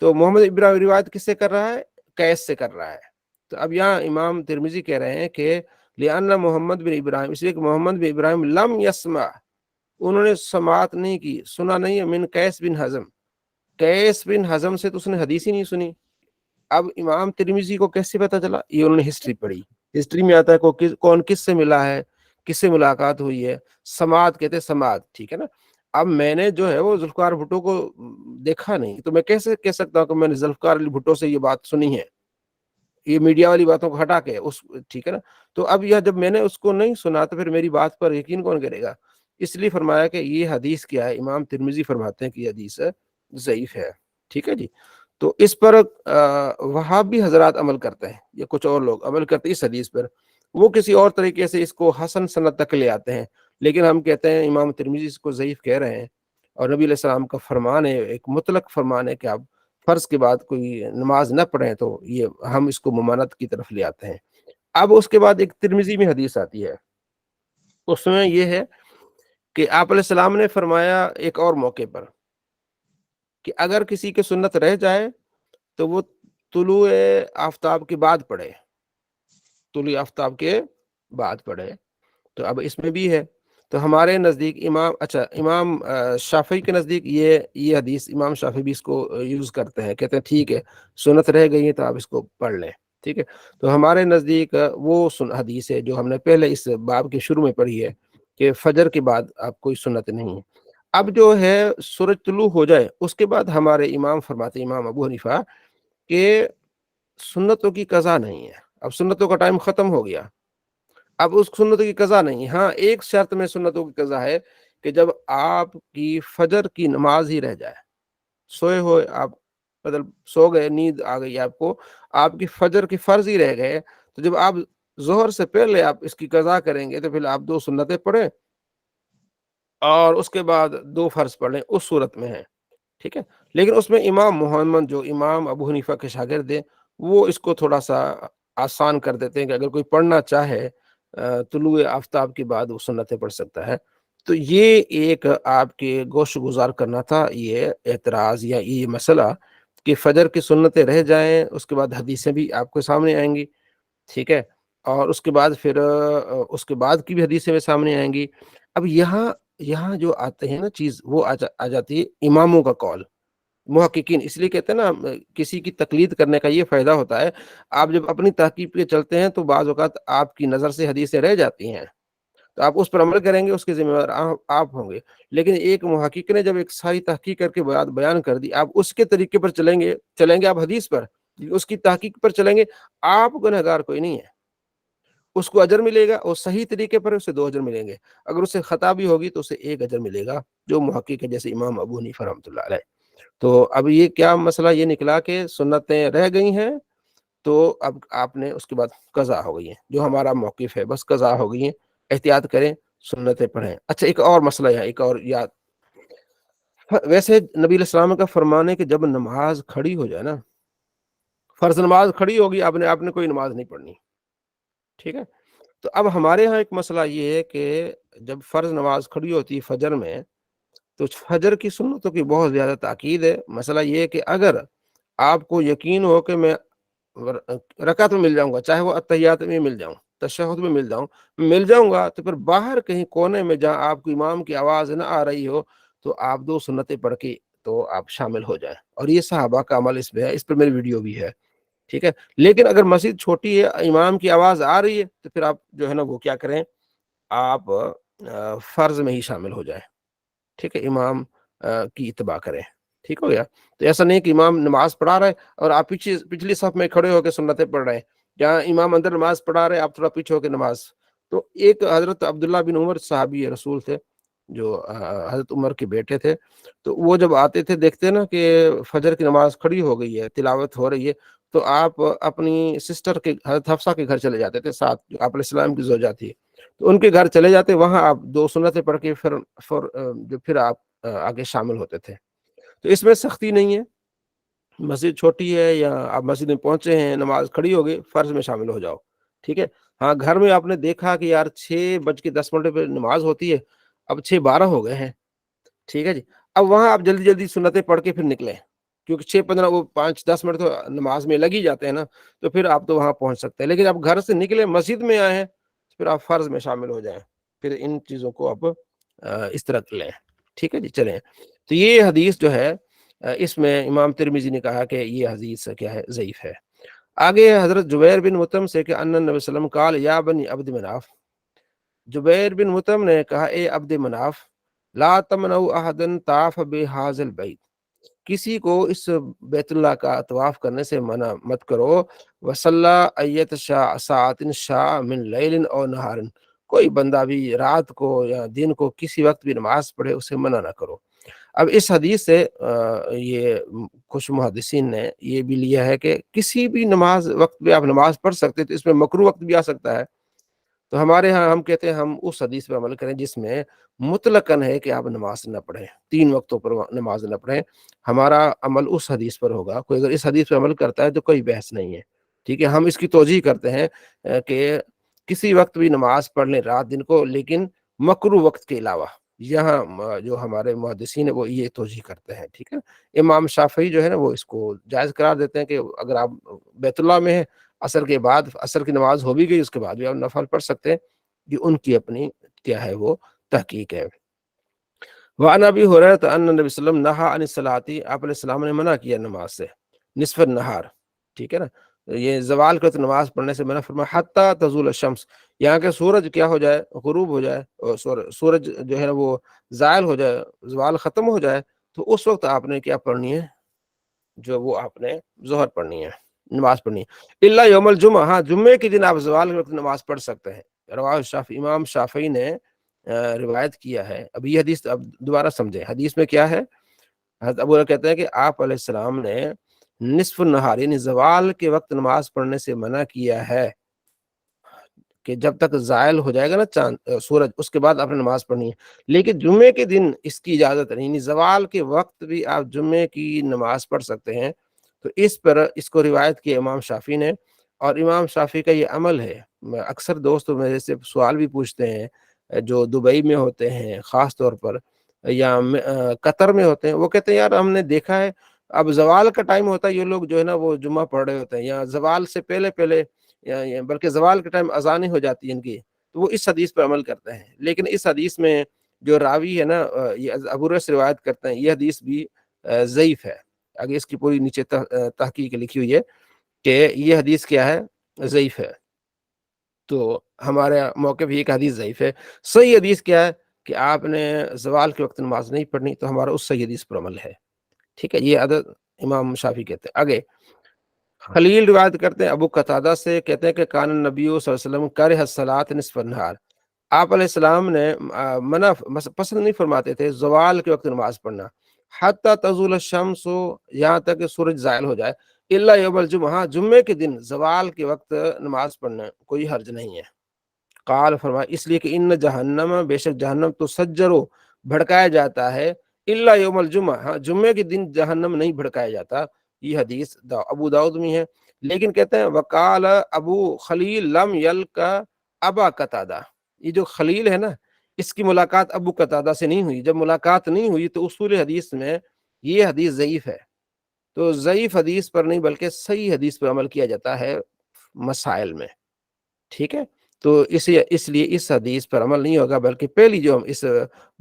تو محمد ابراہیم روایت کس سے کر رہا ہے؟ قیس سے کر رہا ہے. تو اب یہاں امام ترمذی کہہ رہے ہیں کہ لأن محمد بن ابراہیم، اس لیے کہ محمد بن ابراہیم لم یسمع، انہوں نے سماعت نہیں کی، سنا نہیں ہے، من قیس بن حزم، قیس بن حزم سے تو اس نے حدیث ہی نہیں سنی. اب امام ترمذی کو کیسے پتا چلا؟ یہ انہوں نے ہسٹری پڑھی، ہسٹری میں آتا ہے کون کس سے ملا ہے، کس سے ملاقات ہوئی ہے، سماعت کہتے ہیں، سماعت. ٹھیک ہے نا، اب میں نے جو ہے وہ ذوالفقار بھٹو کو دیکھا نہیں، تو میں کیسے کہہ سکتا ہوں کہ میں نے ذوالفقار علی بھٹو سے یہ بات سنی ہے، یہ میڈیا والی باتوں کو ہٹا کے ٹھیک ہے نا. تو اب یہ جب میں نے اس کو نہیں سنا تو پھر میری بات پر یقین کون کرے گا؟ اس لیے فرمایا کہ یہ حدیث کیا ہے، امام ترمذی فرماتے ہیں کہ یہ حدیث ضعیف ہے. ٹھیک ہے جی، تو اس پر وہابی حضرات عمل کرتے ہیں، یا کچھ اور لوگ عمل کرتے ہیں اس حدیث پر، وہ کسی اور طریقے سے اس کو حسن سند تک لے آتے ہیں. لیکن ہم کہتے ہیں امام ترمذی اس کو ضعیف کہہ رہے ہیں، اور نبی علیہ السلام کا فرمان ہے، ایک مطلق فرمان ہے کہ آپ فرض کے بعد کوئی نماز نہ پڑھیں، تو یہ ہم اس کو ممانعت کی طرف لے آتے ہیں. اب اس کے بعد ایک ترمذی میں حدیث آتی ہے، اس میں یہ ہے کہ آپ علیہ السلام نے فرمایا ایک اور موقع پر کہ اگر کسی کی سنت رہ جائے تو وہ طلوع آفتاب کے بعد پڑھے، طلوع آفتاب کے بعد پڑھے۔ تو اب اس میں بھی ہے، تو ہمارے نزدیک امام شافعی کے نزدیک یہ حدیث، امام شافعی بھی اس کو یوز کرتے ہیں، کہتے ہیں ٹھیک ہے سنت رہ گئی ہے تو آپ اس کو پڑھ لیں، ٹھیک ہے۔ تو ہمارے نزدیک وہ حدیث ہے جو ہم نے پہلے اس باب کے شروع میں پڑھی ہے کہ فجر کے بعد آپ کوئی سنت نہیں ہے۔ اب جو ہے سورج طلوع ہو جائے اس کے بعد ہمارے امام فرماتے، امام ابو حنیفہ، کہ سنتوں کی قضا نہیں ہے، اب سنتوں کا ٹائم ختم ہو گیا، اب اس سنتوں کی قضا نہیں۔ ہاں ایک شرط میں سنتوں کی قضا ہے کہ جب آپ کی فجر کی نماز ہی رہ جائے، سوئے ہوئے آپ مطلب سو گئے، نیند آ گئی آپ کو، آپ کی فجر کی فرض ہی رہ گئے، تو جب آپ ظہر سے پہلے آپ اس کی قضا کریں گے تو پھر آپ 2 سنتیں پڑھیں اور اس کے بعد 2 فرض پڑھ لیں، اس صورت میں ہے، ٹھیک ہے۔ لیکن اس میں امام محمد جو امام ابو حنیفہ کے شاگرد ہیں وہ اس کو تھوڑا سا آسان کر دیتے ہیں کہ اگر کوئی پڑھنا چاہے طلوع آفتاب کے بعد وہ سنتیں پڑھ سکتا ہے۔ تو یہ ایک آپ کے گوش گزار کرنا تھا یہ اعتراض یا یہ مسئلہ کہ فجر کی سنتیں رہ جائیں، اس کے بعد حدیثیں بھی آپ کے سامنے آئیں گی، ٹھیک ہے، اور اس کے بعد پھر اس کے بعد کی بھی حدیثیں بھی سامنے آئیں گی۔ اب یہاں جو آتے ہیں نا چیز، وہ آ جاتی ہے اماموں کا قول، محققین۔ اس لیے کہتے ہیں نا کسی کی تقلید کرنے کا یہ فائدہ ہوتا ہے، آپ جب اپنی تحقیق پہ چلتے ہیں تو بعض اوقات آپ کی نظر سے حدیثیں رہ جاتی ہیں تو آپ اس پر عمل کریں گے، اس کے ذمہ دار آپ ہوں گے۔ لیکن ایک محقق نے جب ایک ساری تحقیق کر کے بات بیان کر دی، آپ اس کے طریقے پر چلیں گے آپ حدیث پر، اس کی تحقیق پر چلیں گے، آپ گنہگار کوئی نہیں ہے، اس کو اجر ملے گا، اور صحیح طریقے پر اسے 2 اجر ملیں گے، اگر اسے خطا بھی ہوگی تو اسے 1 اجر ملے گا، جو محقق ہے جیسے امام ابو حنیفہ رحمۃ اللہ علیہ۔ تو اب یہ کیا مسئلہ یہ نکلا کہ سنتیں رہ گئی ہیں تو اب آپ نے اس کے بعد قضا ہو گئی ہیں، جو ہمارا موقف ہے بس قضا ہو گئی ہیں، احتیاط کریں، سنتیں پڑھیں۔ اچھا ایک اور مسئلہ ہے، ایک اور یاد، ویسے نبی علیہ السلام کا فرمان ہے کہ جب نماز کھڑی ہو جائے نا، فرض نماز کھڑی ہوگی، آپ نے کوئی نماز نہیں پڑھنی، ٹھیک ہے۔ تو اب ہمارے ہاں ایک مسئلہ یہ ہے کہ جب فرض نماز کھڑی ہوتی فجر میں تو فجر کی سنتوں کی بہت زیادہ تاکید ہے۔ مسئلہ یہ ہے کہ اگر آپ کو یقین ہو کہ میں رکعت میں مل جاؤں گا، چاہے وہ اتحیات میں مل جاؤں، تشہد میں مل جاؤں گا، تو پھر باہر کہیں کونے میں جہاں آپ کو امام کی آواز نہ آ رہی ہو تو آپ 2 سنتیں پڑھ کے تو آپ شامل ہو جائیں، اور یہ صحابہ کا عمل اس پہ ہے، اس پر میری ویڈیو بھی ہے، ٹھیک ہے۔ لیکن اگر مسجد چھوٹی ہے، امام کی آواز آ رہی ہے، تو پھر آپ جو ہے نا وہ کیا کریں، آپ فرض میں ہی شامل ہو جائیں، ٹھیک ہے، امام کی اتباع کریں، ٹھیک ہو گیا۔ تو ایسا نہیں کہ امام نماز پڑھا رہے اور آپ پچھلی صف میں کھڑے ہو کے سنتیں پڑھ رہے ہیں، جہاں امام اندر نماز پڑھا رہے آپ تھوڑا پیچھے ہو کے نماز۔ تو ایک حضرت عبداللہ بن عمر صحابی رسول تھے، جو حضرت عمر کے بیٹے تھے، تو وہ جب آتے تھے دیکھتے نا کہ فجر کی نماز کھڑی ہو گئی ہے، تلاوت ہو رہی ہے، تو آپ اپنی سسٹر کے حضرت حفصہ کے گھر چلے جاتے تھے، ساتھ جو آپ علیہ السلام کی زوجہ تھی، تو ان کے گھر چلے جاتے، وہاں آپ 2 سنتیں پڑھ کے پھر آپ آگے شامل ہوتے تھے۔ تو اس میں سختی نہیں ہے، مسجد چھوٹی ہے یا آپ مسجد میں پہنچے ہیں، نماز کھڑی ہو گئی، فرض میں شامل ہو جاؤ، ٹھیک ہے۔ ہاں گھر میں آپ نے دیکھا کہ یار 6:10 پہ نماز ہوتی ہے، اب 6:12 ہو گئے ہیں، ٹھیک ہے جی، اب وہاں آپ جلدی جلدی سنتیں پڑھ کے پھر نکلیں، کیونکہ 6:15 وہ 5-10 منٹ تو نماز میں لگ ہی جاتے ہیں نا، تو پھر آپ تو وہاں پہنچ سکتے ہیں۔ لیکن آپ گھر سے نکلے مسجد میں آئے ہیں، پھر آپ فرض میں شامل ہو جائیں، پھر ان چیزوں کو آپ اس طرح لیں، ٹھیک ہے جی، چلیں۔ تو یہ حدیث جو ہے اس میں امام ترمذی نے کہا کہ یہ حدیث کیا ہے، ضعیف ہے۔ آگے حضرت جبیر بن مطعم سے کہ ان نبی صلی اللہ علیہ وسلم قال یا بنی عبد مناف، جبیر بن مطعم نے کہا اے عبد مناف، لا تمنعوا احدا طاف بهذا البيت، کسی کو اس بیت اللہ کا طواف کرنے سے منع مت کرو، وصلی ایت ساعت شاء من لیل او نہار، کوئی بندہ بھی رات کو یا دن کو کسی وقت بھی نماز پڑھے اسے منع نہ کرو۔ اب اس حدیث سے یہ کچھ محدثین نے یہ بھی لیا ہے کہ کسی بھی نماز وقت بھی آپ نماز پڑھ سکتے، تو اس میں مکروہ وقت بھی آ سکتا ہے۔ تو ہمارے ہاں ہم کہتے ہیں ہم اس حدیث پہ عمل کریں جس میں مطلقاً ہے کہ آپ نماز نہ پڑھیں، 3 وقتوں پر نماز نہ پڑھیں، ہمارا عمل اس حدیث پر ہوگا۔ کوئی اگر اس حدیث پہ عمل کرتا ہے تو کوئی بحث نہیں ہے، ٹھیک ہے۔ ہم اس کی توجیح کرتے ہیں کہ کسی وقت بھی نماز پڑھ لیں رات دن کو، لیکن مکروہ وقت کے علاوہ، یہاں جو ہمارے محدثین ہیں وہ یہ توجیہ کرتے ہیں، ٹھیک ہے۔ امام شافعی جو ہے نا وہ اس کو جائز قرار دیتے ہیں کہ اگر آپ بیت اللہ میں ہیں، عصر کے بعد عصر کی نماز ہو بھی گئی، اس کے بعد بھی آپ نفل پڑھ سکتے ہیں، یہ ان کی اپنی کیا ہے وہ تحقیق ہے۔ وعن ابی ہریرہ ان نبی صلی اللہ علیہ وسلم نہا عن الصلاۃ، آپ علیہ السلام نے منع کیا نماز سے، نصف النہار، ٹھیک ہے نا، یہ زوال کے وقت نماز پڑھنے سے منع فرمایا، حتی تزول الشمس، یہاں کہ سورج کیا ہو جائے، غروب ہو جائے، اور سورج جو ہے نا وہ زائل ہو جائے، زوال ختم ہو جائے، تو اس وقت آپ نے کیا پڑھنی ہے، جو وہ آپ نے ظہر پڑھنی ہے، نماز پڑھنی ہے۔ الا یوم الجمعہ، ہاں جمعے کے دن آپ زوال کے وقت نماز پڑھ سکتے ہیں۔ رواه الشافعی، امام شافعی نے روایت کیا ہے۔ اب یہ حدیث اب دوبارہ سمجھیں، حدیث میں کیا ہے، حضرت ابو ہریرہ کہتے ہیں کہ آپ علیہ السلام نے نصف النہار یعنی زوال کے وقت نماز پڑھنے سے منع کیا ہے، کہ جب تک زائل ہو جائے گا نا چاند سورج، اس کے بعد آپ نے نماز پڑھنی ہے۔ لیکن جمعے کے دن اس کی اجازت نہیں، یعنی زوال کے وقت بھی آپ جمعے کی نماز پڑھ سکتے ہیں۔ تو اس پر اس کو روایت کیا امام شافعی نے، اور امام شافعی کا یہ عمل ہے۔ اکثر دوست میرے سے سوال بھی پوچھتے ہیں جو دبئی میں ہوتے ہیں خاص طور پر، یا قطر میں ہوتے ہیں، وہ کہتے ہیں یار ہم نے دیکھا ہے اب زوال کا ٹائم ہوتا ہے، یہ لوگ جو ہے نا وہ جمعہ پڑھ رہے ہوتے ہیں، یا زوال سے پہلے پہلے، بلکہ زوال کے ٹائم اذانیں ہو جاتی ہیں ان کی، تو وہ اس حدیث پر عمل کرتے ہیں۔ لیکن اس حدیث میں جو راوی ہے نا یہ ابو ہریرہ سے روایت کرتے ہیں، یہ حدیث بھی ضعیف ہے۔ آگے اس کی پوری نیچے تحقیق لکھی ہوئی ہے کہ یہ حدیث کیا ہے، ضعیف ہے۔ تو ہمارے موقف یہ کہ حدیث ضعیف ہے۔ صحیح حدیث کیا ہے کہ آپ نے زوال کے وقت نماز نہیں پڑھنی، تو ہمارا اس صحیح حدیث پر عمل ہے، ٹھیک ہے۔ یہ عدد امام شافعی کہتے ہیں۔ آگے خلیل روایت کرتے ہیں ابو قتادہ سے، کہتے ہیں کہ کان النبی صلی اللہ علیہ وسلم کرہ الصلاۃ نصف النہار، آپ علیہ السلام نے منع پسند نہیں فرماتے تھے زوال کے وقت نماز پڑھنا، حتی تزول الشمس، یہاں تک کہ سورج زائل ہو جائے، الا یوم الجمعہ، ہاں جمعے کے دن زوال کے وقت نماز پڑھنا کوئی حرج نہیں ہے۔ قال فرمایا، اس لیے کہ ان جہنم، بے شک جہنم تو سجرو، بھڑکایا جاتا ہے، الا یوم الجمعہ، ہاں جمعے کے دن جہنم نہیں بھڑکایا جاتا۔ یہ حدیث ابو داؤد میں ہے۔ لیکن کہتے ہیں وقال ابو خلیل لم یلقا ابا قتادہ، یہ جو خلیل ہے نا اس کی ملاقات ابو قتادہ سے نہیں ہوئی۔ جب ملاقات نہیں ہوئی تو اصول حدیث میں یہ حدیث ضعیف ہے۔ تو ضعیف حدیث پر نہیں بلکہ صحیح حدیث پر عمل کیا جاتا ہے مسائل میں، ٹھیک ہے۔ تو اس لیے اس حدیث پر عمل نہیں ہوگا، بلکہ پہلی جو اس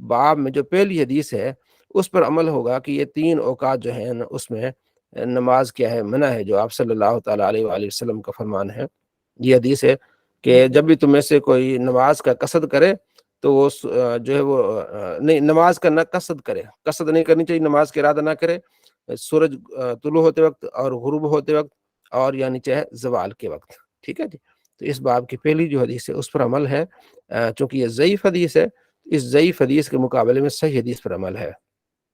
باب میں جو پہلی حدیث ہے اس پر عمل ہوگا کہ یہ 3 اوقات جو ہیں اس میں نماز کیا ہے، منع ہے، جو آپ صلی اللہ تعالیٰ علیہ وآلہ وسلم کا فرمان ہے۔ یہ حدیث ہے کہ جب بھی تم میں سے کوئی نماز کا قصد کرے تو وہ جو ہے وہ نہیں، نماز کا نہ قصد کرے، قصد نہیں کرنی چاہیے، نماز کا ارادہ نہ کرے سورج طلوع ہوتے وقت اور غروب ہوتے وقت، اور یعنی چاہے زوال کے وقت، ٹھیک ہے جی۔ تو اس باب کی پہلی جو حدیث ہے اس پر عمل ہے، چونکہ یہ ضعیف حدیث ہے، اس ضعیف حدیث کے مقابلے میں صحیح حدیث پر عمل ہے،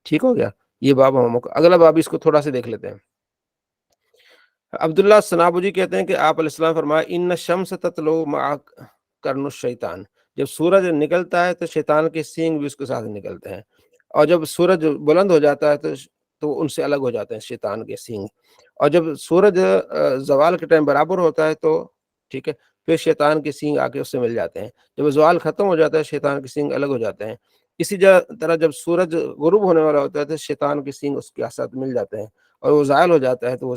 ٹھیک ہو گیا۔ یہ باب ہم اگلا باب اس کو تھوڑا سے دیکھ لیتے ہیں۔ عبداللہ السنابجی کہتے ہیں کہ آپ علیہ السلام فرمایا، ان الشمس تطلع مع قرن الشیطان، جب سورج نکلتا ہے تو شیطان کے سینگ بھی اس کے ساتھ نکلتے ہیں، اور جب سورج بلند ہو جاتا ہے تو ان سے الگ ہو جاتے ہیں شیطان کے سینگ، اور جب سورج زوال کے ٹائم برابر ہوتا ہے تو ٹھیک ہے پھر شیطان کے سینگ آ کے اس سے مل جاتے ہیں، جب زوال ختم ہو جاتا ہے شیطان کے سینگ الگ ہو جاتے ہیں۔ اسی طرح جب سورج غروب ہونے والا ہوتا ہے تو شیطان کے سینگ اس کے ساتھ مل جاتے ہیں، اور وہ زائل ہو جاتا ہے تو وہ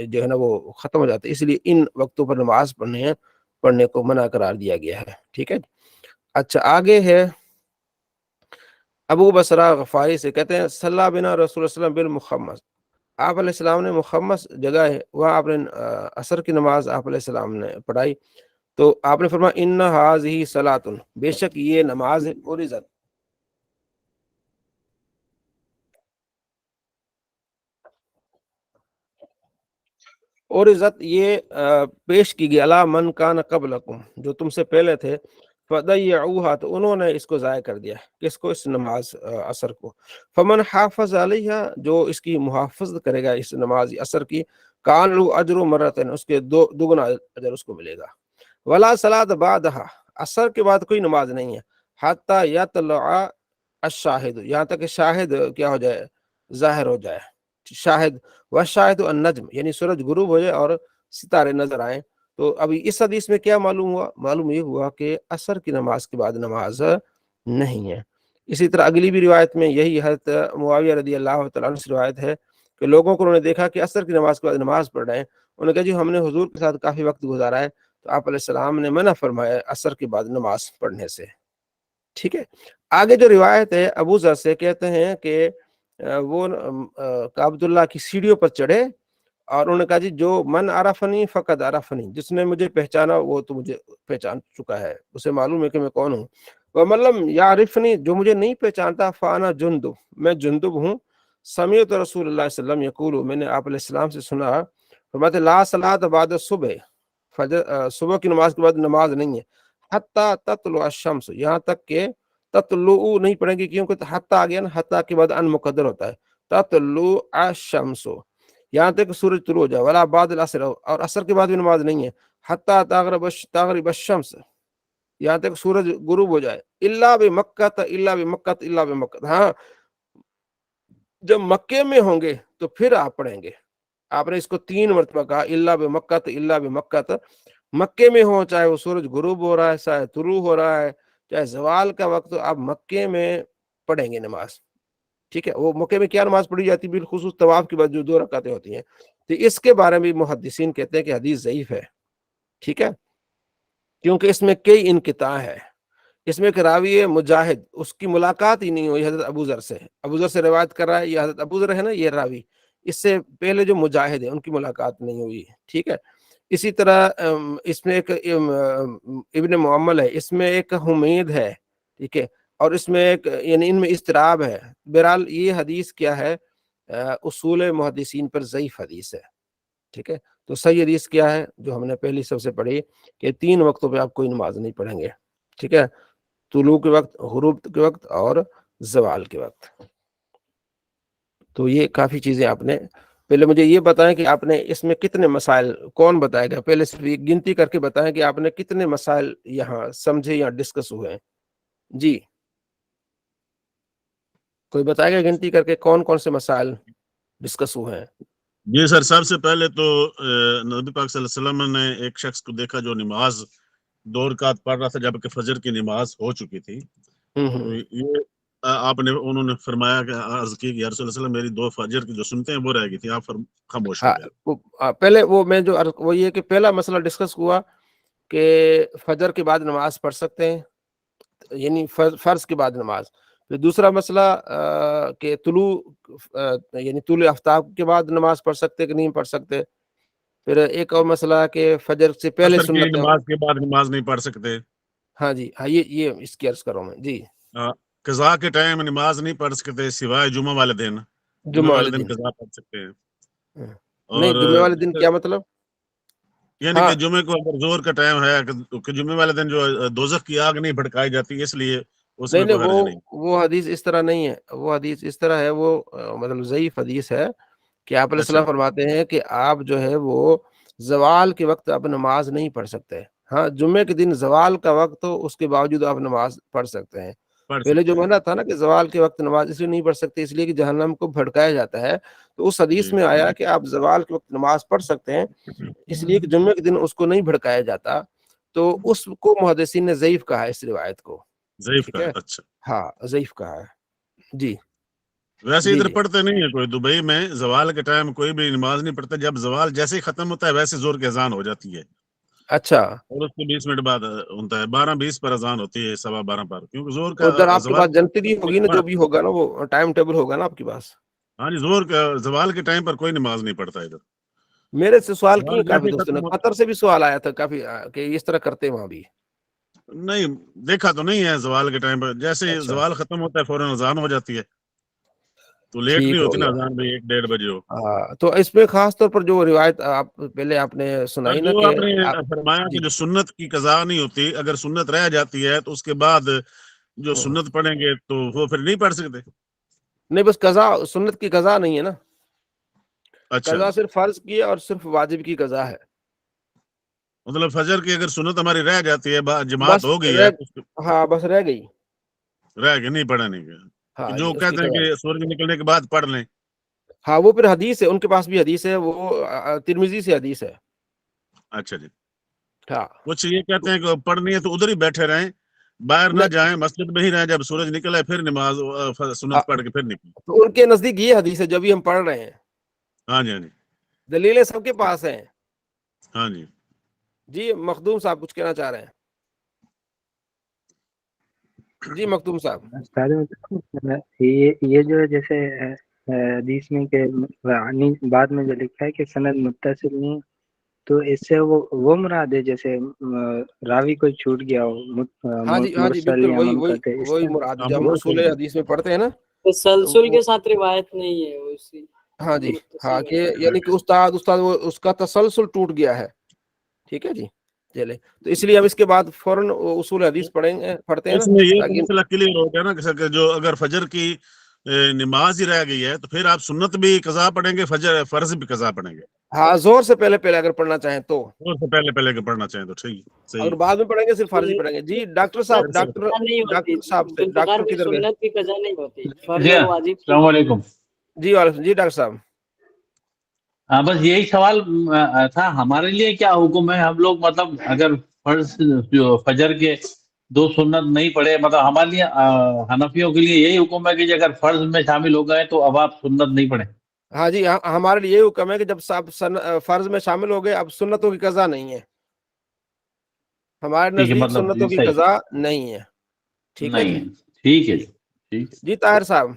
جو ہے نا وہ ختم ہو جاتا ہے۔ اس لیے ان وقتوں پر نماز پڑھنے کو منع قرار دیا گیا ہے، ٹھیک ہے۔ اچھا آگے ہے ابو بصرہ غفاری سے، کہتے ہیں صلی بنا رسول اللہ صلی اللہ علیہ وسلم بالمخمس، آپ علیہ السلام نے مخمس جگہ ہے وہاں آپ نے عصر کی نماز آپ علیہ السلام نے پڑھائی، تو آپ نے فرمایا ان ھذہ صلاۃ، بے شک یہ نماز ہے، اور عزت یہ پیش کی گئی علی من کان قبلکم، جو تم سے پہلے تھے، فضیعوها، تو انہوں نے اس کو ضائع کر دیا، کس کو، اس نماز عصر کو، فمن حافظ علیہا، جو اس کی محافظت کرے گا اس نماز عصر کی، کان لہ اجر مرتين، اس کے دوگنا اجر اس کو ملے گا، ولا صلاۃ بعدہا، عصر کے بعد کوئی نماز نہیں ہے، حتی یطلع الشاہد، یہاں تک کہ شاہد کیا ہو جائے، ظاہر ہو جائے، شاہد والشاہد النجم، یعنی سورج غروب ہو جائے اور ستارے نظر آئیں۔ تو ابھی اس حدیث میں کیا معلوم ہوا، معلوم یہ ہوا کہ عصر کی نماز کے بعد نماز نہیں ہے۔ اسی طرح اگلی بھی روایت میں یہی حضرت معاویہ رضی اللہ تعالیٰ عنہ سے روایت ہے کہ لوگوں کو انہوں نے دیکھا کہ عصر کی نماز کے بعد نماز پڑھ رہے ہیں. انہوں نے کہا جی ہم نے حضور کے ساتھ کافی وقت گزارا ہے, تو آپ علیہ السلام نے منع فرمایا عصر کے بعد نماز پڑھنے سے. ٹھیک ہے. آگے جو روایت ہے ابو ذر سے, کہتے ہیں کہ وہ عبداللہ کی سیڑھیوں پر چڑھے اور انہوں نے کہا جی جو من عرفنی فقد عرفنی, جس نے مجھے پہچانا وہ تو مجھے پہچان چکا ہے, اسے معلوم ہے کہ میں کون ہوں. وَمَلَّمْ يَعْرِفْنِي, جو مجھے نہیں پہچانتا, فَأَنَا جُنْدُبٌ, میں جندب ہوں. سمعت رسول اللہ صلی اللہ علیہ وسلم یقول, میں نے آپ علیہ السلام سے سنا, فرماتے لا صلاۃ بعد الصبح, فجر صبح کی نماز کے بعد نماز نہیں ہے, حتیٰ تطلع الشمس, یہاں تک کہ تطلع نہیں پڑھیں گے کیونکہ حتیٰ آ گیا نا, حتیٰ کے بعد ان مقدر ہوتا ہے, تطلع الشمس, یہاں تک سورج طلوع ہو جائے. ولا بعد العصر, اور عصر کے بعد بھی نماز نہیں ہے, حتیٰ تغرب الشمس, یہاں تک سورج غروب ہو جائے. الا بمکہ, الا بمکہ, الا بمکہ, ہاں جب مکے میں ہوں گے تو پھر آپ پڑھیں گے. آپ نے اس کو 3 مرتبہ کہا, الا بمکہ, الا بمکہ. مکے میں ہو, چاہے وہ سورج غروب ہو رہا ہے, چاہے طلوع ہو رہا ہے, چاہے زوال کا وقت, آپ مکے میں پڑھیں گے نماز. ٹھیک ہے. وہ مکے میں کیا نماز پڑھی جاتی ہے, بالخصوص طواف کے بعد جو 2 رکعتیں ہوتی ہیں, تو اس کے بارے میں محدثین کہتے ہیں کہ حدیث ضعیف ہے. ٹھیک ہے, کیونکہ اس میں کئی انقطاع ہے. اس میں ایک راوی ہے مجاہد, اس کی ملاقات ہی نہیں ہوئی حضرت ابو ذر سے. ابو ذر سے روایت کر رہا ہے, یہ حضرت ابو ذر ہے نا, یہ راوی, اس سے پہلے جو مجاہد ہے ان کی ملاقات نہیں ہوئی. ٹھیک ہے. اسی طرح اس میں ایک ابن معمل ہے, اس میں ایک حمید ہے. ٹھیک ہے. اور اس میں ایک یعنی ان میں اضطراب ہے. بہرحال یہ حدیث کیا ہے, اصول محدثین پر ضعیف حدیث ہے. ٹھیک ہے. تو صحیح حدیث کیا ہے جو ہم نے پہلی سب سے پڑھی, کہ 3 وقتوں پہ آپ کوئی نماز نہیں پڑھیں گے. ٹھیک ہے. طلوع کے وقت, غروب کے وقت, اور زوال کے وقت. تو یہ کافی چیزیں آپ نے, پہلے مجھے یہ بتائیں کہ آپ نے اس میں کتنے مسائل, کون بتائے گا, پہلے صرف یہ گنتی کر کے بتائیں کہ آپ نے کتنے مسائل یہاں سمجھے یا ڈسکس ہوئے ہیں. جی کوئی بتائے گا گنتی کر کے کون کون سے مسائل ڈسکس ہوئے ہیں؟ جی سر, سب سے پہلے تو نبی پاک صلی اللہ علیہ وسلم نے ایک شخص کو دیکھا جو نماز 2 رکعت پڑھ رہا تھا جبکہ فجر کی نماز ہو چکی تھی. تو یہ آپ نے, انہوں نے فرمایا کہ عرض کی کہ یا رسول اللہ صلی اللہ علیہ وسلم میری 2 فجر کی جو سنتے ہیں وہ رہ گئی تھی. آپ خاموش ہو گئے. پہلے وہ یہ کہ پہلا مسئلہ ڈسکس ہوا کہ فجر کے بعد نماز پڑھ سکتے ہیں, یعنی فرض کے بعد نماز. پھر دوسرا مسئلہ کہ یعنی طلوع آفتاب کے بعد نماز پڑھ سکتے کہ نہیں پڑھ سکتے. پھر ایک اور مسئلہ کہ فجر سے پہلے عصر کی سنت, نماز کے بعد نماز نہیں پڑھ سکتے. ہاں جی, ہاں یہ اس کی عرض کروں میں. جی قضاء کے ٹائم نماز نہیں پڑھ سکتے سوائے جمعہ والے دن. جمعہ والے دن قضاء پڑھ سکتے ہیں. نہیں, جمعے والے دن کیا مطلب؟ یعنی کہ جمعے کو اگر زور کا ٹائم ہے کہ جمعے والے دن جو دوزخ کی آگ نہیں بھڑکائی جاتی, اس لیے اس میں کوئی حرج نہیں. وہ حدیث اس طرح نہیں ہے. وہ حدیث اس طرح ہے, وہ مطلب ضعیف حدیث ہے کہ آپ علیہ السلام فرماتے ہیں کہ آپ جو ہے وہ زوال کے وقت آپ نماز نہیں پڑھ سکتے. ہاں جمعے کے دن زوال کا وقت ہو, اس کے باوجود آپ نماز پڑھ سکتے ہیں. پہلے جو منع تھا نا کہ زوال کے وقت نماز اس لیے نہیں پڑھ سکتے, اس لیے کہ جہنم کو بھڑکایا جاتا ہے. تو اس حدیث میں آیا کہ آپ زوال کے وقت نماز پڑھ سکتے ہیں, اس لیے کہ جمعے کے دن اس کو نہیں بھڑکایا جاتا. تو اس کو محدثین نے ضعیف کہا ہے, اس روایت کو. ضعیف کہا ہے. اچھا, ہاں ضعیف کہا ہے. جی ویسے ادھر پڑھتے نہیں ہے کوئی, دبئی میں زوال کے ٹائم کوئی بھی نماز نہیں پڑھتا. جب زوال جیسے ہی ختم ہوتا ہے ویسے زور کی اذان ہو جاتی ہے. اچھا, اور اس کے 20 منٹ بعد ہوتا ہے, 12:20 پر اذان ہوتی ہے, 12:15 پر, کیونکہ زور کا ادھر آپ کے زوال پاس جنتری ہوگی نا, جو بھی ہوگا نا وہ ٹائم ٹیبل ہوگا نا آپ کے پاس. ہاں جی, زور کا زوال کے ٹائم پر کوئی نماز نہیں پڑھتا ادھر. میرے سے سوال کیے زوال کافی جیسے دوستوں نے, ختم قطر سے بھی سوال آیا تھا کافی کہ اس طرح کرتے وہاں بھی. نہیں دیکھا تو نہیں ہے زوال کے ٹائم پر, جیسے زوال ختم ہوتا ہے فوراً اذان ہو جاتی ہے. تو لیٹ نہیں ٹھیک ہو ہوتی نا گیا. اذان بھی 1-1:30 بجے ہو. ہاں, تو اس میں خاص طور پر جو روایت پہلے آپ نے سنائی نا جو کہ آپ نے فرمایا کہ جو سنت کی قضا نہیں ہوتی, اگر سنت رہ جاتی ہے تو اس کے بعد جو سنت پڑھیں گے تو وہ پھر نہیں پڑھ سکتے. نہیں, بس قضا, سنت کی قضا نہیں ہے نا. اچھا, قضا صرف فرض کی ہے اور صرف واجب کی قضا ہے. مطلب فجر کی اگر سنت ہماری رہ جاتی ہے, جماعت بس ہو گئی ہے, ہاں بس رہ گئی. رہ کے نہیں پڑھنے کے, ہاں جو جی, اس کی کہتے ہیں قضا. کہ سورج نکلنے کے بعد پڑھ لیں. ہاں وہ پھر حدیث ہے, ان کے پاس بھی حدیث ہے, وہ ترمذی سے حدیث ہے. اچھا جی. ہاں, کچھ یہ کہتے ہیں کہ پڑھنی ہے تو ادھر ہی بیٹھے رہیں, باہر نہ جائیں، مسجد میں ہی رہیں، جب سورج نکلے پھر نماز سنت پڑھ کے پھر نکلیں. تو ان کے نزدیک یہ حدیث ہے جو بھی ہم پڑھ رہے ہیں. ہاں جی، ہاں جی، دلیلیں سب کے پاس ہیں. ہاں جی. جی مخدوم صاحب کچھ کہنا چاہ رہے ہیں. جی مخدوم صاحب. یہ جو ہے جیسے حدیث میں کہ بعد میں جو لکھا ہے کہ سند متصل نہیں، تو اس سے وہ مراد ہے جیسے راوی کوئی چھوٹ گیا ہو. ہاں جی مرسل بالکل یا منقطع وہی مراد ہے جو ہم اصول حدیث میں پڑھتے ہیں نا، تسلسل کے ساتھ روایت نہیں ہے وہ اسی. ہاں جی ہاں کہ یعنی کہ استاد اس کا تسلسل ٹوٹ گیا ہے. ٹھیک ہے جی چلے، تو اس لیے ہم اس کے بعد فوراً اصول حدیث پڑھتے ہیں اس نا. میں یہ مسئلہ کلیئر ہو گیا نا کہ جو اگر فجر کی نماز ہی رہ گئی ہے تو پھر آپ سنت بھی قضا پڑھیں گے، فرض بھی قضا پڑھیں گے. ہاں زور سے پہلے اگر پڑھنا چاہیں تو، اور سے پہلے کہ پڑھنا چاہیں تو ٹھیک صحیح. اگر بعد میں پڑھیں گے صرف فرض ہی پڑھیں گے. جی ڈاکٹر صاحب، ڈاکٹر صاحب سے، ڈاکٹر کدھر گئے؟ سنت کی قضا نہیں ہوتی. جی السلام علیکم. جی وعلیکم. جی ڈاکٹر صاحب. ہاں بس یہی سوال تھا ہمارے لیے، کیا حکم ہے ہم لوگ مطلب اگر فرض فجر کے 2 سنت نہیں پڑھے، مطلب ہمارے لیے حنفیوں کے لیے یہی حکم ہے کہ اگر فرض میں شامل ہو گئے تو اب آپ سنت نہیں پڑھیں. ہاں جی ہمارے لیے یہ حکم ہے کہ جب فرض میں شامل ہو گئے اب سنتوں کی قضا نہیں ہے. ہمارے ٹھیک ہے، نزدیک مطلب سنتوں کی صحیح قضا نہیں ہے. ٹھیک ہے جی. ٹھیک ہے ٹھیک ہے. جی طاہر صاحب.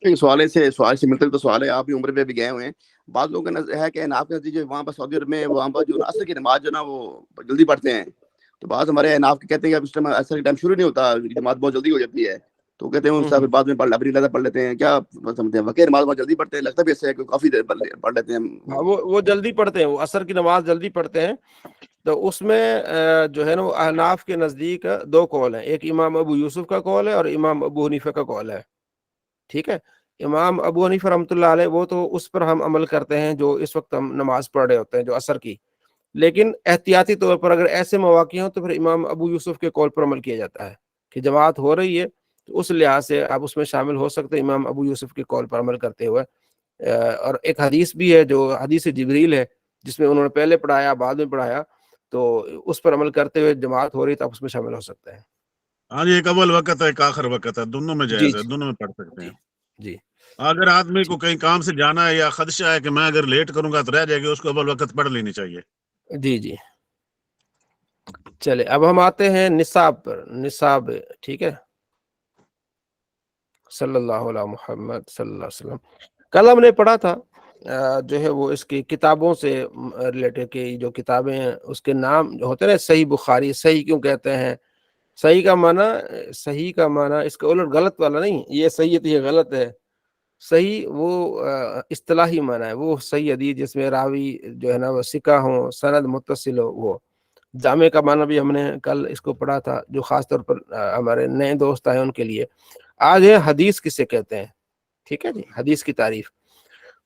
سوال سے ملتا تو سوال ہے. آپ بھی عمر پہ بھی گئے ہوئے ہیں. بعض لوگوں کا ہے کہ آپ کے نزدیک وہاں پر سعودی عرب میں وہاں پر جو عصر کی نماز جو نا وہ جلدی پڑھتے ہیں. تو بعض ہمارے ناف کے کہتے ہیں کہ اس ٹائم عصر کا ٹائم شروع نہیں ہوتا، نماز بہت جلدی ہو جاتی ہے. تو کہتے ہیں ان بعد میں اپنی لگا پڑھ لیتے ہیں. کیا سمجھتے ہیں واقعی نماز بہت جلدی پڑھتے ہیں؟ لگتا بھی ایسا ہے کہ کافی دیر پڑھ لیتے ہیں. وہ جلدی پڑھتے ہیں، وہ عصر کی نماز جلدی پڑھتے ہیں. تو اس میں جو ہے نا وہ احناف کے نزدیک 2 قول ہیں. ایک امام ابو یوسف کا قول ہے اور امام ابو حنیفہ کا قول ہے. ٹھیک ہے. امام ابو حنیفہ رحمۃ اللہ علیہ وہ تو اس پر ہم عمل کرتے ہیں جو اس وقت ہم نماز پڑھ رہے ہوتے ہیں جو عصر کی. لیکن احتیاطی طور پر اگر ایسے مواقع ہوں تو پھر امام ابو یوسف کے قول پر عمل کیا جاتا ہے کہ جماعت ہو رہی ہے تو اس لحاظ سے آپ اس میں شامل ہو سکتے ہیں امام ابو یوسف کے قول پر عمل کرتے ہوئے. اور ایک حدیث بھی ہے جو حدیث جبریل ہے جس میں انہوں نے پہلے پڑھایا بعد میں پڑھایا، تو اس پر عمل کرتے ہوئے جماعت ہو رہی تو آپ اس میں شامل ہو سکتے ہیں. ہاں جی، ایک اول وقت ہے ایک آخر وقت ہے، دونوں میں جائز ہے، دونوں میں پڑھ سکتے ہیں. جی اگر آدمی کو کہیں کام سے جانا ہے یا خدشہ ہے کہ میں اگر لیٹ کروں گا تو رہ جائے گی، اس کو اول وقت پڑھ لینی چاہیے. جی چلے اب ہم آتے ہیں نصاب پر. نصاب ٹھیک ہے. صلی اللہ علیہ محمد صلی اللہ علیہ وسلم. کل ہم نے پڑھا تھا جو ہے وہ اس کی کتابوں سے ریلیٹڈ کہ جو کتابیں ہیں اس کے نام جو ہوتے ہیں نا، صحیح بخاری. صحیح کیوں کہتے ہیں؟ صحیح کا معنی اس کا الٹ غلط والا نہیں، یہ صحیح ہے یہ غلط ہے. صحیح وہ اصطلاحی معنی ہے، وہ صحیح حدیث جس میں راوی جو ہے نا وہ ثقہ ہو، سند متصل ہو. وہ جامع کا معنی بھی ہم نے کل اس کو پڑھا تھا جو خاص طور پر ہمارے نئے دوست آئے ان کے لیے. آج ہے حدیث کسے کہتے ہیں. ٹھیک ہے جی. حدیث کی تعریف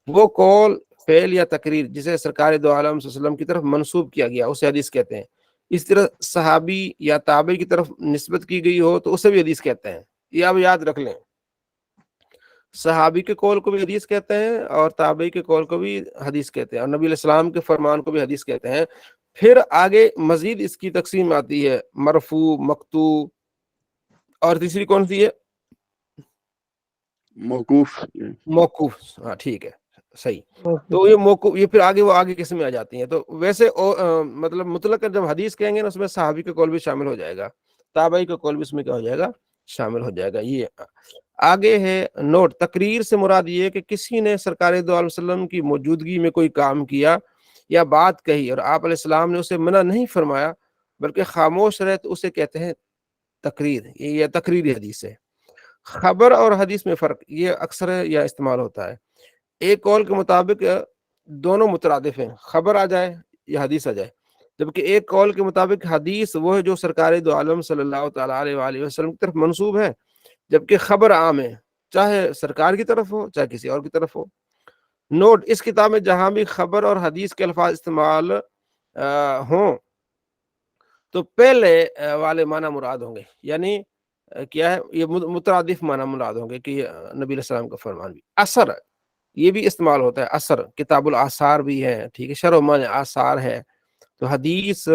وہ قول، فعل یا تقریر جسے سرکار دو عالم صلی اللہ علیہ وسلم کی طرف منسوب کیا گیا اسے حدیث کہتے ہیں. اس طرح صحابی یا تابعی کی طرف نسبت کی گئی ہو تو اسے بھی حدیث کہتے ہیں. یہ آپ یاد رکھ لیں، صحابی کے قول کو بھی حدیث کہتے ہیں اور تابعی کے قول کو بھی حدیث کہتے ہیں، اور نبی علیہ السلام کے فرمان کو بھی حدیث کہتے ہیں. پھر آگے مزید اس کی تقسیم آتی ہے، مرفوع، مقطوع، اور تیسری کون سی ہے؟ موقوف. ہاں ٹھیک ہے صحیح. تو یہ موقوف، یہ پھر آگے قسم میں آ جاتی ہیں. تو ویسے مطلب مطلق جب حدیث کہیں گے نا اس میں صحابی کا قول بھی شامل ہو جائے گا، تابعی کا قول بھی اس میں کیا ہو جائے گا؟ شامل ہو جائے گا. یہ آگے ہے نوٹ. تقریر سے مراد یہ ہے کہ کسی نے سرکار دو علیہ وسلم کی موجودگی میں کوئی کام کیا یا بات کہی اور آپ علیہ السلام نے اسے منع نہیں فرمایا بلکہ خاموش رہے تو اسے کہتے ہیں تقریر. یہ تقریری حدیث ہے. خبر اور حدیث میں فرق یہ اکثر یا استعمال ہوتا ہے. ایک قول کے مطابق دونوں مترادف ہیں، خبر آ جائے یا حدیث آ جائے، جبکہ ایک قول کے مطابق حدیث وہ ہے جو سرکار دو عالم صلی اللہ تعالیٰ علیہ وآلہ وسلم کی طرف منسوب ہے، جبکہ خبر عام ہے، چاہے سرکار کی طرف ہو چاہے کسی اور کی طرف ہو. نوٹ: اس کتاب میں جہاں بھی خبر اور حدیث کے الفاظ استعمال ہوں تو پہلے والے معنی مراد ہوں گے. یعنی کیا ہے؟ یہ مترادف معنی مراد ہوں گے کہ نبی علیہ السلام کا فرمان بھی. اثر یہ بھی استعمال ہوتا ہے، اثر کتاب الاثار بھی ہے. ٹھیک ہے، شرح معنی آثار ہے. تو حدیث،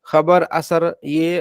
خبر، اثر یہ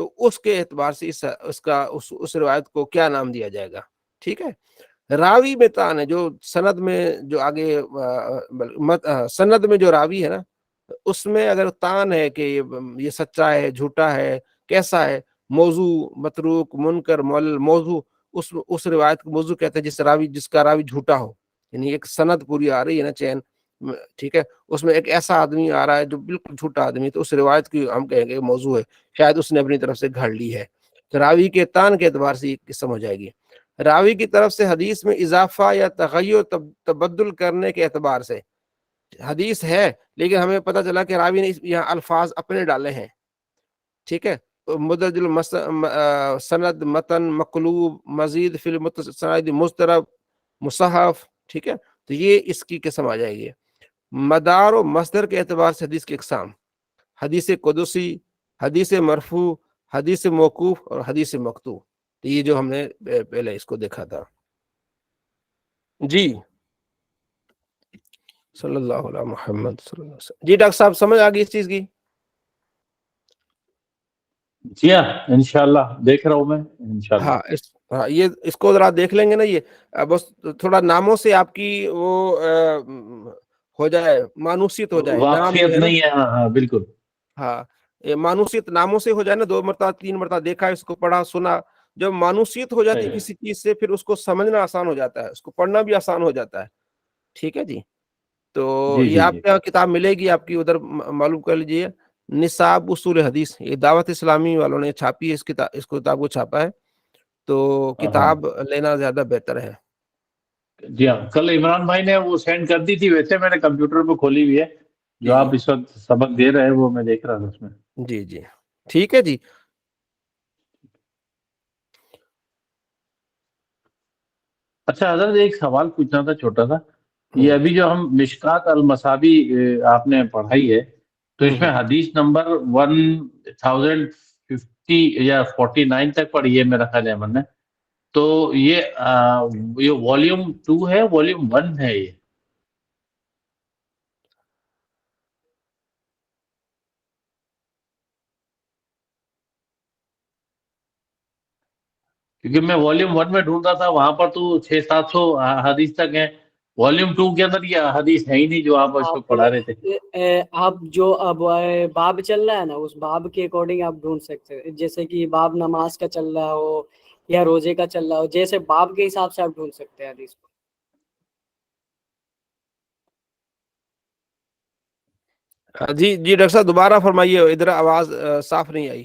تو اس کے اعتبار سے اس روایت کو کیا نام دیا جائے گا. ٹھیک ہے. راوی میں تان ہے، جو سند میں جو آگے سند میں جو راوی ہے نا، اس میں اگر تان ہے کہ یہ سچا ہے، جھوٹا ہے، کیسا ہے، موضوع، متروک، منکر، معلل. موضوع اس روایت کو موضوع کہتے ہیں جس کا راوی جھوٹا ہو، یعنی ایک سند پوری آ رہی ہے نا، چین. ٹھیک ہے. اس میں ایک ایسا آدمی آ رہا ہے جو بالکل جھوٹا آدمی، تو اس روایت کی ہم کہیں گے موضوع ہے، شاید اس نے اپنی طرف سے گھڑ لی ہے. تو راوی کے تان کے اعتبار سے یہ قسم ہو جائے گی. راوی کی طرف سے حدیث میں اضافہ یا تغیر تبدل کرنے کے اعتبار سے حدیث ہے، لیکن ہمیں پتہ چلا کہ راوی نے یہاں الفاظ اپنے ڈالے ہیں. ٹھیک ہے. مدرج سند، متن، مقلوب، مزید فی المتسند، مضطرب، مصحف. ٹھیک ہے. تو یہ اس کی قسم آ جائے گی. مدار و مصدر کے اعتبار سے حدیث کی اقسام: حدیث قدسی، حدیث مرفوع، حدیث موقوف اور حدیث مقطوع. تو یہ جو ہم نے پہلے اس کو دیکھا تھا. جی صلی اللہ علیہ محمد صلی اللہ علیہ وسلم. جی ڈاکٹر صاحب سمجھ آ گئی اس چیز کی؟ جی ہاں انشاءاللہ دیکھ رہا ہوں میں انشاءاللہ. ہاں یہ اس کو ذرا دیکھ لیں گے نا. یہ بس تھوڑا ناموں سے آپ کی وہ ہو جائے، مانوسیت ہو جائے. نام جو واقفیت ہے نا، نہیں ہے. ہاں ہاں بالکل. ہاں مانوسیت ناموں سے ہو جائے نا. 2 مرتبہ 3 مرتبہ دیکھا، اس کو پڑھا، سنا. جب مانوسیت ہو جاتی ہے کسی چیز سے، پھر اس کو سمجھنا آسان ہو جاتا ہے، اس کو پڑھنا بھی آسان ہو جاتا ہے. ٹھیک ہے جی. تو جی یہ آپ جی کے یہاں کتاب ملے گی، آپ کی ادھر معلوم کر لیجیے. نصاب اصول حدیث، یہ دعوت اسلامی والوں نے چھاپی ہے، اس کتاب کو چھاپا ہے. تو کتاب لینا زیادہ بہتر ہے. جی ہاں کل عمران بھائی نے وہ سینڈ کر دی تھی، ویسے میں نے کمپیوٹر پہ کھولی ہوئی ہے. جو جی آپ اس وقت سبق دے رہے ہیں وہ میں دیکھ رہا تھا اس میں. جی جی ٹھیک ہے جی. اچھا حضرت ایک سوال پوچھنا تھا چھوٹا سا. یہ ابھی جو ہم مشکات المصابی آپ نے پڑھائی ہے، تو اس میں حدیث نمبر 1050 یا 49 تک پڑھی ہے میرا خیال ہے ہم نے. تو یہ والیوم 2 ہے، والیوم 1 ہے یہ؟ کیونکہ میں والیوم 1 میں ڈھونڈ رہا تھا، وہاں پر تو 600-700 حدیث تک ہیں. والیوم 2 کے اندر یہ حدیث ہے ہی نہیں جو آپ اس کو پڑھا رہے تھے. آپ جو اب باب چل رہا ہے نا، اس باب کے اکارڈنگ آپ ڈھونڈ سکتے ہیں. جیسے کہ باب نماز کا چل رہا ہو یا روزے کا چل رہا ہو، جیسے باب کے حساب سے آپ ڈھونڈ سکتے ہیں حدیث کو. جی جی ڈاکٹر صاحب دوبارہ فرمائیے، ادھر آواز صاف نہیں آئی.